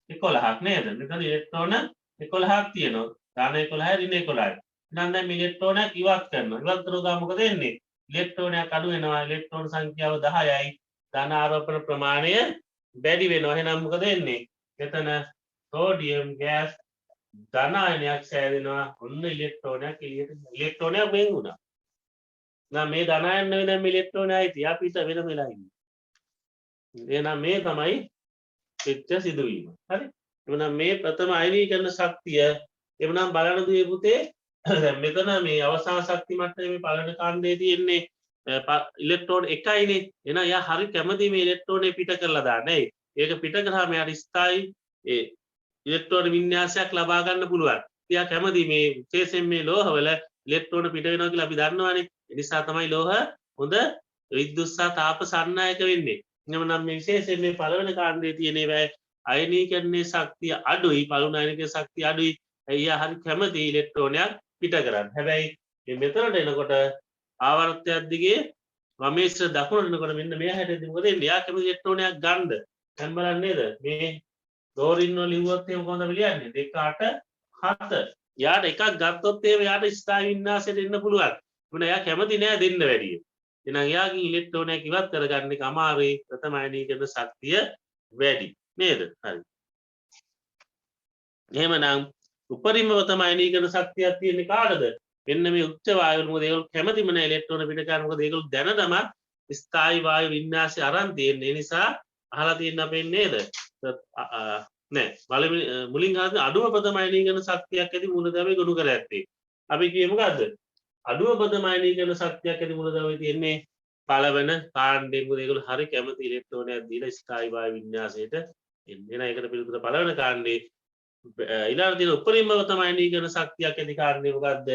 11ක් නේද? මෙතන ඉලෙක්ට්‍රෝන 11ක් තියෙනවා. ධන 11යි ඍණ 11යි. එහෙනම් දැන් මේ ඉලෙක්ට්‍රෝනයක් ඉවත් කරනවා. ඉවත් කරුවා මොකද වෙන්නේ? ඉලෙක්ට්‍රෝනයක් අඩු වෙනවා. ඉලෙක්ට්‍රෝන සංඛ්‍යාව 10යි. ධන ආරෝපණ ප්‍රමාණය වැඩි වෙනවා. එහෙනම් මොකද වෙන්නේ? මෙතන සෝඩියම් ගෑස් ධනායනයක් සෑදෙනවා. ඔන්න ඉලෙක්ට්‍රෝනයක් එළියට ඉලෙක්ට්‍රෝනයක් වෙන් වුණා. නම් මේ ධනායන නෙවෙයි දැන් මේ ඉලෙක්ට්‍රෝනයයි තියා පිට වෙන වෙලා ඉන්නේ. එහෙනම් මේ තමයි වෙච්ච සිදුවීම. හරි? එහෙනම් මේ ප්‍රථම අයනීකරණ ශක්තිය එවනම් බලන්න දුවේ පුතේ දැන් මෙතන මේ අවසාන ශක්ති මට්ටමේ මේ පළවෙනි කාණ්ඩයේ තියෙන්නේ ඉලෙක්ට්‍රෝන 1යිනේ. එහෙනම් එයා හරි කැමති මේ ඉලෙක්ට්‍රෝනේ පිට කරලා දාන්න. ඒක පිට කරාම එයාට ස්ථායි ඒ ඉලෙක්ට්‍රෝන වින්‍යාසයක් ලබා ගන්න පුළුවන්. එයා කැමති මේ විශේෂයෙන් මේ ලෝහවල ඉලෙක්ට්‍රෝන පිට වෙනවා කියලා අපි දන්නවනේ. ඒ නිසා තමයි ලෝහ හොඳ විද්‍යුත් සහ තාප සන්නායක වෙන්නේ. එනනම් මේ විශේෂයෙන් මේ පළවෙනි කාණ්ඩයේ තියෙන ඒවා අයනීකරණයේ ශක්තිය අඩුයි. පළවෙනි අයනීකරණ ශක්තිය අඩුයි. එයා හරි කැමති ඉලෙක්ට්‍රෝනයක් පිට කරන්න. හැබැයි මේ මෙතනට එනකොට ආවර්තයක් දිගේ වමේශ්‍ර දකුණට එනකොට මෙන්න මේ හැටදී මොකද වෙන්නේ? එයා කැමති ඉලෙක්ට්‍රෝනයක් ගන්න. දැන් බලන්න නේද? මේ ක්ලෝරින් වල ලිව්වොත් එහෙම කොහොමද අපි ලියන්නේ? 2 8 7. යාට එකක් ගත්තොත් එහෙම යාට ස්ථායි වින්‍යාසයට එන්න පුළුවන්. මොන එයා කැමති නෑ දෙන්න වැඩිය. එහෙනම් එයාගේ ඉලෙක්ට්‍රෝනයක් ඉවත් කරගන්න එක අමාරුයි. ප්‍රථම අයනීකරණ ශක්තිය වැඩි. නේද? හරි. එහෙමනම් උපරිම ප්‍රථම අයනීකරණ ශක්තියක් තියෙන්නේ කාටද? මෙන්න මේ උච්ච වායු වල. මොකද ඒගොල්ලෝ කැමතිම නෑ ඉලෙක්ට්‍රෝන පිට කරන්න. මොකද ඒගොල්ලෝ දැනටම ස්ථායි වායු වින්‍යාසය අරන් තියෙන නිසා අහලා තියෙන අපේ නේද? නෑ මුලින් අඩුව පදමයනීකරණ ශක්තියක් ඇති මූලද්‍රව්‍ය ගොනු කර ඇත්තේ. අපි කියේ මොකද්ද? අඩුව පදමයනීකරණ ශක්තියක් ඇති මූලද්‍රව්‍ය තියෙන්නේ පළවෙන කාණ්ඩයෙන්. මොකද ඒගොල්ලෝ හරි කැමති ඉලෙක්ට්‍රෝනයක් දීලා ස්ථායි වායු වින්‍යාසයට එන්න. ඒකට පිළිතුර පළවෙන කාණ්ඩේ ඊළඟ තියෙන උපරිම පදමයනීකරණ ශක්තියක් ඇති කාණ්ඩේ මොකද්ද?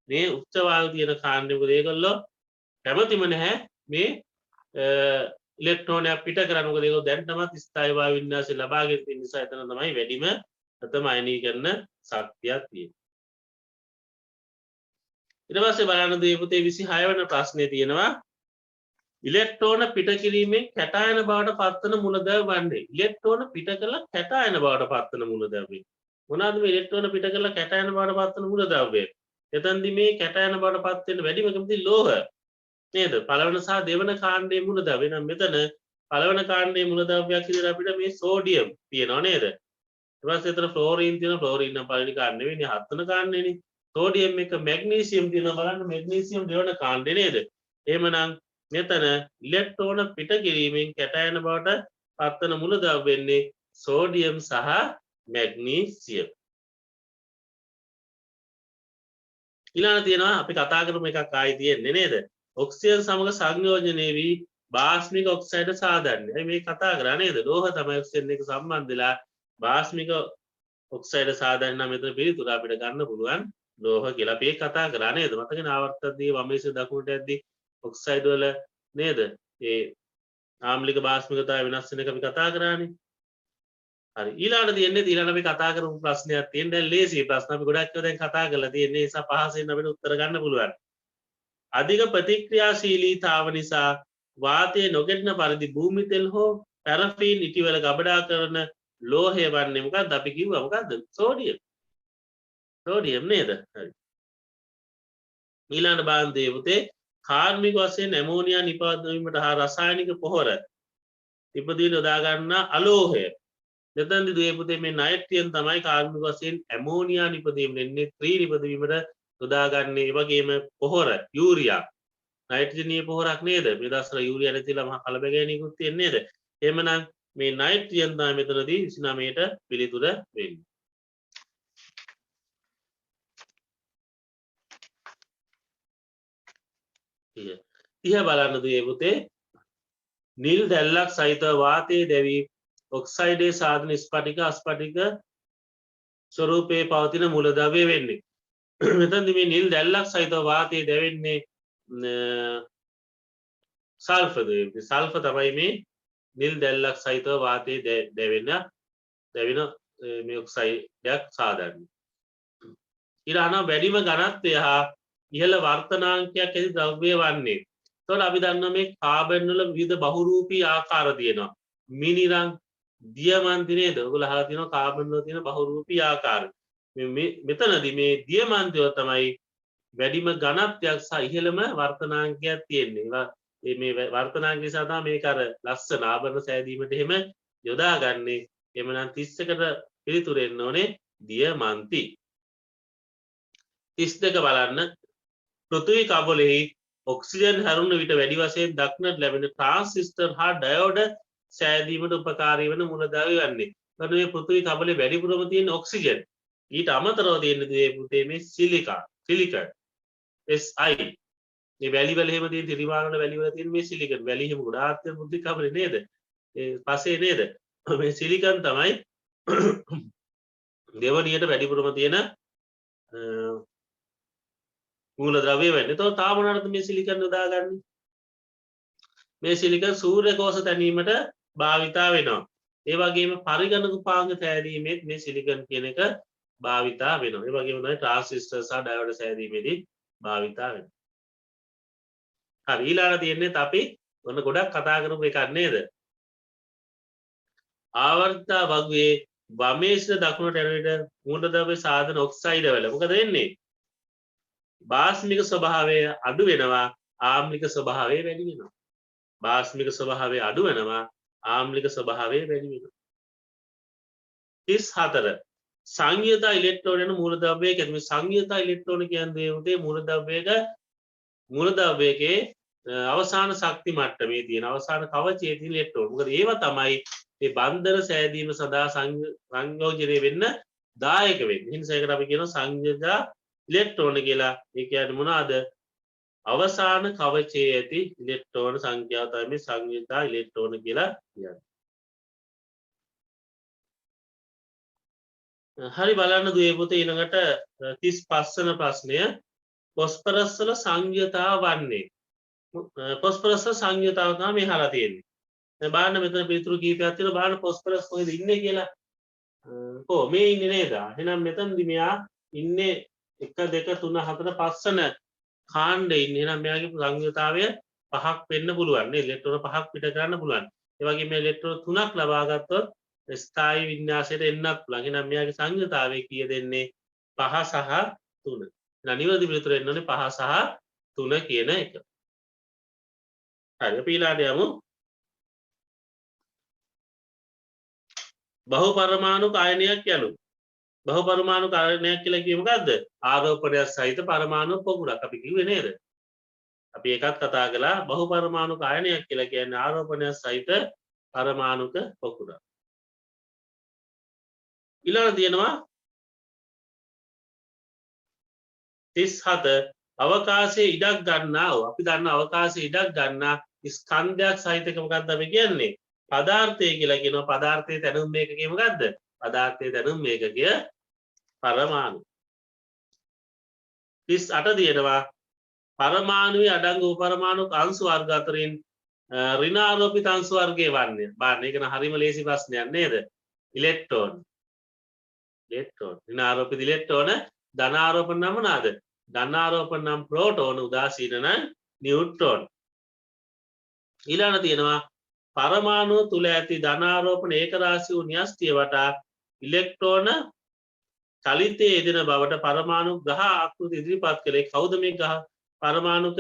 මේ උච්ච වායු තියෙන කාණ්ඩේ. මොකද ඒගොල්ලෝ කැමතිම නැහැ මේ ඉලෙක්ට්‍රෝනයක් පිට කරන්න. මොකද ඒගොල්ලෝ දැන්ටමත් ස්ථායි වායු වින්‍යාසය ලබාගෙන තියෙන නිසා එතන තමයි වැඩිම ප්‍රථම අයනීකරණ ශක්තියක් තියෙන්නේ. ඊට පස්සේ බලන්න දේ පුතේ 26 වෙනි ප්‍රශ්නේ තියෙනවා ඉලෙක්ට්‍රෝන පිට කිරීමෙන් කැටායන බවට පත්වන මූලද්‍රව්‍ය වන්නේ. ඉලෙක්ට්‍රෝන පිට කළා කැටායන බවට පත්වන මූලද්‍රව්‍ය. මොනවාද මේ ඉලෙක්ට්‍රෝන පිට කළා කැටායන බවට පත්වන මූලද්‍රව්‍ය? එතෙන්දි මේ කැටායන බවට පත් වෙන වැඩිම කැමති ලෝහ නේද? පළවන සහ දෙවන කාණ්ඩයේ මූලද්‍රව්‍ය. නම් මෙතන පළවන කාණ්ඩයේ මූලද්‍රව්‍යයක් විදිහට අපිට මේ සෝඩියම් තියෙනවා නේද? ඊට පස්සේ එතන ෆ්ලෝරින් තියෙනවා. ෆ්ලෝරින් නම් පළවෙනි කාණ්ඩේ නෙවෙයි හත්වන කාණ්ඩේනේ. සෝඩියම් එක මැග්නීසියම් තියෙනවා. බලන්න මැග්නීසියම් දෙවන කාණ්ඩේ නේද? එහෙමනම් මෙතන ඉලෙක්ට්‍රෝන පිට කිරීමෙන් කැටායන බවට පත්වන මූලද්‍රව්‍ය වෙන්නේ සෝඩියම් සහ මැග්නීසියම්. ඊළඟ තියෙනවා අපි කතා කරමු එකක් ආයි තියෙන්නේ නේද? ඔක්සිජන් සමග සංයෝජනය වී බාස්මික ඔක්සයිඩ් සාදන්නේ. මේ කතා කරා නේද? ලෝහ තමයි ඔක්සිජන් එක සම්බන්ධ වෙලා බාස්මික ඔක්සයිඩ් සාදන්න. නම් මෙතන පිළිතුර අපිට ගන්න පුළුවන් ලෝහ කියලා අපි කතා කරා නේද? මතකනේ ආවර්තද්දී වමේශ දකුණට යද්දී ඔක්සයිඩ් වල නේද? ඒ ආම්ලික බාස්මිකතාවය වෙනස් වෙන එක අපි කතා කරානේ. හරි ඊළඟට තියෙන්නේ ඊළඟ අපි කතා කරමු ප්‍රශ්නයක් තියෙන. දැන් ලේසි ප්‍රශ්න අපි ගොඩක් ඒවා දැන් කතා කරලා තියෙන්නේ. ඒ නිසා පහසෙන් අපිට උත්තර ගන්න පුළුවන්. අධික ප්‍රතික්‍රියාශීලීතාව නිසා වාතයේ නොගෙඩන පරිදි භූමි තෙල් හෝ පැරෆින් ඉටිවල ගබඩා කරන ලෝහය වන්නේ මොකක්ද? අපි කිව්වා මොකක්ද? සෝඩියම්. සෝඩියම් නේද? හරි. ඊළඟ බලන්න පුතේ කාර්මික වශයෙන් ඇමෝනියා නිපදවීමට හා රසායනික පොහොර ඉපදීන යොදා ගන්නා අලෝහය. මෙතනදී දුවේ පුතේ මේ නයිට්‍රියන් තමයි කාර්මික වශයෙන් ඇමෝනියා නිපදවීම වෙන්නේ 3 නිපදවීමට යොදාගන්නේ. ඒ වගේම පොහොර යූරියා නයිට්‍රජනීය පොහොරක් නේද? මේ දවස්වල යූරියා නැතිලා මහා කලබගෑනියකුත් තියෙන්නේ නේද? එහෙමනම් මේ නයිට්‍රියන් තමයි මෙතනදී 29ට පිළිතුර වෙන්නේ. තිහ බලන්න දුවේ පුතේ නිල් දැල්ලක් සහිතව වාතයේ දැවි ඔක්සයිඩේ සාධන ස්පටික අස්පටික ස්වරූපයේ පවතින මූලද්‍රව්‍ය වෙන්නේ. මෙතනදී මේ නිල් දැල්ලක් සහිතව වාතයේ දැවෙන්නේ සල්ෆර් ද. සල්ෆර් තමයි මේ නිල් දැල්ලක් සහිතව වාතයේ දැවෙන මේ ඔක්සයිඩයක් සාදන්නේ. ඊළඟ වැඩිම ඝනත්වය හා ඉහළ වර්තනාංකයක් ඇති ද්‍රව්‍ය වන්නේ. එතකොට අපි දන්නවා මේ කාබන් වල විවිධ බහුරූපී ආකාර තියෙනවා. මිනිරන් දියමන්ති නේද? ඔයගොල්ලෝ අහලා තියෙනවා කාබන් වල තියෙන බහුරූපී ආකාර. මෙතනදී මේ දියමන්තිය තමයි වැඩිම ඝනත්වයක් සහ ඉහළම වර්තනාංකයක් තියෙන්නේ. මේ වර්තනාංක නිසා තමයි මේක අර ලස්සන ආභරණ සෑදීමට එහෙම යොදාගන්නේ. එhmenan 31කට පිළිතුර එන්න ඕනේ දියමන්ති. 32 බලන්න පෘථිවි කබලෙහි ඔක්සිජන් හැරුණු විට වැඩි වශයෙන් දක්නට ලැබෙන ට්‍රාන්සිස්ටර් හා ඩයෝඩ් සෑදීමට උපකාරී වන මූලද්‍රව්‍ය වන්නේ. එතකොට මේ පෘථිවි කබලේ වැඩිපුරම තියෙන ඔක්සිජන්. ඊට අමතරව තියෙන දේ පුතේ මේ සිලිකා සිලිකන් Si මේ වැලි වල එහෙම තියෙන තිරිවාන වල වැලි වල තියෙන මේ සිලිකන් වැලි එහෙම ගොඩාක් තියෙන පෘථිවි කබලේ නේද? ඒ පස්සේ නේද? මේ සිලිකන් තමයි දෙවනියට වැඩිපුරම තියෙන මූලද්‍රව්‍ය වෙන්නේ. එතකොට තාම මොනවාද මේ සිලිකන් යොදාගන්නේ? මේ සිලිකන් සූර්ය කෝෂ තැනීමට භාවිතා වෙනවා. ඒ වගේම පරිගණක උපාංග සෑදීමේත් මේ සිලිකන් කියන එක භාවිතා වෙනවා. ඒ වගේම තමයි ට්‍රාන්සිස්ටර් සහ ඩයෝඩ් සෑදීමේදී භාවිතා වෙනවා. හරි ඊළඟ තියෙන්නේ අපි ඔන්න ගොඩක් කතා කරපු එකක් නේද? ආවර්ත වගුවේ වමේශ දකුණට යන විට මූලද්‍රව්‍ය සාධන ඔක්සයිඩ් වල මොකද වෙන්නේ? බාස්මික ස්වභාවය අඩු වෙනවා ආම්ලික ස්වභාවය වැඩි වෙනවා. බාස්මික ස්වභාවය අඩු වෙනවා ආම්ලික ස්වභාවය වැඩි වෙනවා. 34 සංයුත ඉලෙක්ට්‍රෝන යන මූලද්‍රව්‍යයක මේ සංයුත ඉලෙක්ට්‍රෝන කියන්නේ උදේ මූලද්‍රව්‍යයක මූලද්‍රව්‍යයේ අවසාන ශක්ති මට්ටමේ තියෙන අවසාන කවචයේ තියෙන ඉලෙක්ට්‍රෝන. මොකද ඒව තමයි මේ බන්ධන සෑදීම සඳහා සංයෝජනය වෙන්න දායක වෙන්නේ. ඒ නිසා ඒකට අපි කියනවා සංයෝජා ඉලෙක්ට්‍රෝන කියලා. ඒ කියන්නේ මොනවාද? අවසාන කවචයේ ඇති ඉලෙක්ට්‍රෝන සංඛ්‍යාව තමයි සංයෝජා ඉලෙක්ට්‍රෝන කියලා කියන්නේ. හරි බලන්න දුවේ පුතේ ඊළඟට 35 වෙනි ප්‍රශ්නය ෆොස්ෆරස් වල සංයුතාව වන්නේ ෆොස්ෆරස් සංයුතාව තමයි මේ අහලා තියෙන්නේ. දැන් බලන්න මෙතන පිළිතුරු කීපයක් තියෙනවා බලන්න ෆොස්ෆරස් කොහෙද ඉන්නේ කියලා. මේ ඉන්නේ නේද? එහෙනම් මෙතනදි මෙයා ඉන්නේ 1 2 3 4 5 වෙනි කාණ්ඩේ ඉන්නේ. එහෙනම් මෙයාගේ සංයුතාවය 5ක් වෙන්න පුළුවන් නේ. ඉලෙක්ට්‍රෝන 5ක් පිට කරන්න පුළුවන්. ඒ වගේම මේ ඉලෙක්ට්‍රෝන 3ක් ලබා ගත්තොත් ස්ථායි වින්‍යාසයට එන්නත් පුළුවන්. එහෙනම් මෙයාගේ සංයුතාවය කීය දෙන්නේ 5 සහ 3. එහෙනම් නිවැරදි පිළිතුර එන්න ඕනේ 5 සහ 3 කියන එක. හරි අපි ඊළඟට යමු. බහුපරමාණු ආයනයක් යනු. බහුපරමාණු ආයනයක් කියලා කිව්වෙ මොකද්ද? ආරෝපණයක් සහිත පරමාණු පොකුරක් අපි කිව්වේ නේද? අපි ඒකත් කතා කළා බහුපරමාණු ආයනයක් කියලා කියන්නේ ආරෝපණයක් සහිත පරමාණුක පොකුරක්. ඊළඟ තියෙනවා 37 අවකාශයේ ඉඩක් ගන්නා අපි දන්න අවකාශයේ ඉඩක් ගන්නා ස්කන්ධයක් සහිත එක මොකක්ද අපි කියන්නේ? පදාර්ථය කියලා කියනවා. පදාර්ථයේ දැනුම් මේකකය මොකද්ද? පදාර්ථයේ දැනුම් මේකකය පරමාණු. 38 තියෙනවා පරමාණුවේ අඩංගු උපපරමාණු අංශු වර්ග අතරින් ඍණාරෝපිත අංශු වර්ගයේ වන්නේ. බලන්න ඒක නම් හරිම ලේසි ප්‍රශ්නයක් නේද? ඉලෙක්ට්‍රෝන. ඍණාරෝපිත ඉලෙක්ට්‍රෝන ධනාරෝපණ නම් මොනවාද? ධනාරෝපණ නම් ප්‍රෝටෝන උදාසීන නම් නියුට්‍රෝන. ඊළඟ තියෙනවා පරමාණු තුල ඇති ධනාරෝපණ ඒකරාශී වූ න්‍යෂ්ටිය වටා ඉලෙක්ට්‍රෝන චලිතයේ යෙදෙන බවට පරමාණු ග්‍රහ ආකෘති ඉදිරිපත් කළේ කවුද? මේ ග්‍රහ පරමාණුක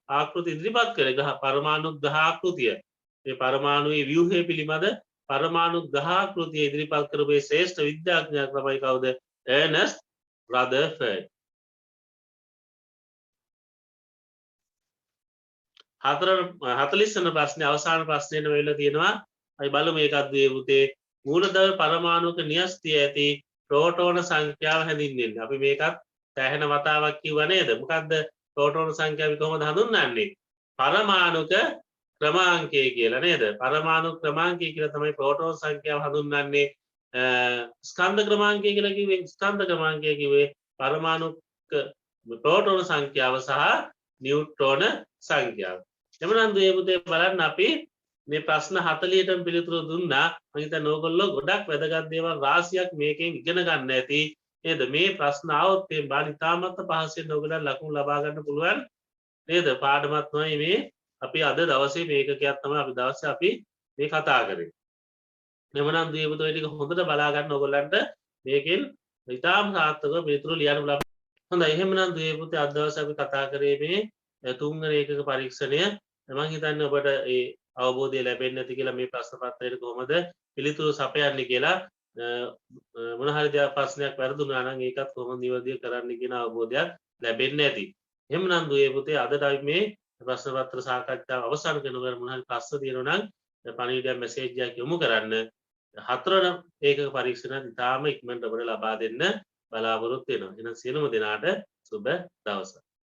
ආකෘති ඉදිරිපත් කළේ පරමාණු ග්‍රහ ආකෘතිය. මේ පරමාණුවේ ව්‍යුහය පිළිබඳ පරමාණු ග්‍රහ ආකෘතිය ඉදිරිපත් කරපු මේ ශ්‍රේෂ්ඨ විද්‍යාඥයා තමයි කවුද? එර්නස්ට් රදර්ෆර්ඩ්. 40 වෙනි ප්‍රශ්නේ අවසාන ප්‍රශ්නේට වෙලා තියෙනවා. අපි බලමු මේකත් දුවේ පුතේ. මූලද්‍රව්‍ය පරමාණුක න්‍යෂ්ටිය ඇති ප්‍රෝටෝන සංඛ්‍යාව හැඳින්වෙන්නේ. අපි මේකත් සෑහෙන වතාවක් කිව්වා නේද? මොකද්ද ප්‍රෝටෝන සංඛ්‍යාව කොහොමද හඳුන්වන්නේ? පරමාණුක ක්‍රමාංකය කියලා නේද? පරමාණු ක්‍රමාංකය කියලා තමයි ප්‍රෝටෝන සංඛ්‍යාව හඳුන්වන්නේ. ස්කන්ධ ක්‍රමාංකය කියලා කිව්වේ ස්කන්ධ ක්‍රමාංකය කිව්වේ පරමාණු ප්‍රෝටෝන සංඛ්‍යාව සහ නියුට්‍රෝන සංඛ්‍යාව. එමනම් දුවේ පුතේ බලන්න අපි මේ ප්‍රශ්න 40ටම පිළිතුරු දුන්නා. මම හිතන්නේ ඕගොල්ලෝ ගොඩක් වැදගත් දේවල් රාශියක් මේකෙන් ඉගෙන ගන්න ඇති. නේද? මේ ප්‍රශ්න આવොත් මේ බාලිතාමත් පහසෙන් ඕගොල්ලන් ලකුණු ලබා ගන්න පුළුවන්. නේද? පාඩමක් තමයි මේ අපි අද දවසේ මේකකයක් තමයි අපි දවසේ අපි මේ කතා කරේ. එමනම් දුවේ පුතේ ටික හොඳට බලා ගන්න ඕගොල්ලන්ට මේකෙන් ඉතාම සාර්ථකව පිළිතුරු ලියන්න බලන්න. හොඳයි එහෙමනම් දුවේ පුතේ අද දවසේ අපි කතා කරේ මේ තුන්වෙනි ඒකක පරීක්ෂණය. මම හිතන්නේ ඔබට ඒ අවබෝධය ලැබෙන්නේ නැති කියලා මේ ප්‍රශ්න පත්‍රයට කොහොමද පිළිතුරු සපයන්නේ කියලා මොන හරි දෙයක් ප්‍රශ්නයක් වැරදුනා නම් ඒකත් කොහොමද නිවැරදිව කරන්න කියන අවබෝධයක් ලැබෙන්නේ නැති. එහෙමනම් දුවේ පුතේ අදට අපි මේ ප්‍රශ්න පත්‍ර සාකච්ඡාව අවසන් කරනවා. මොන හරි ප්‍රශ්න තියෙනවා නම් පණිවිඩයක් මැසේජ් එකක් යොමු කරන්න. හතරවෙනි ඒකක පරීක්ෂණ ඉතාම ඉක්මනට ඔබට ලබා දෙන්න බලාපොරොත්තු වෙනවා. එහෙනම් සියලුම දෙනාට සුබ දවසක්.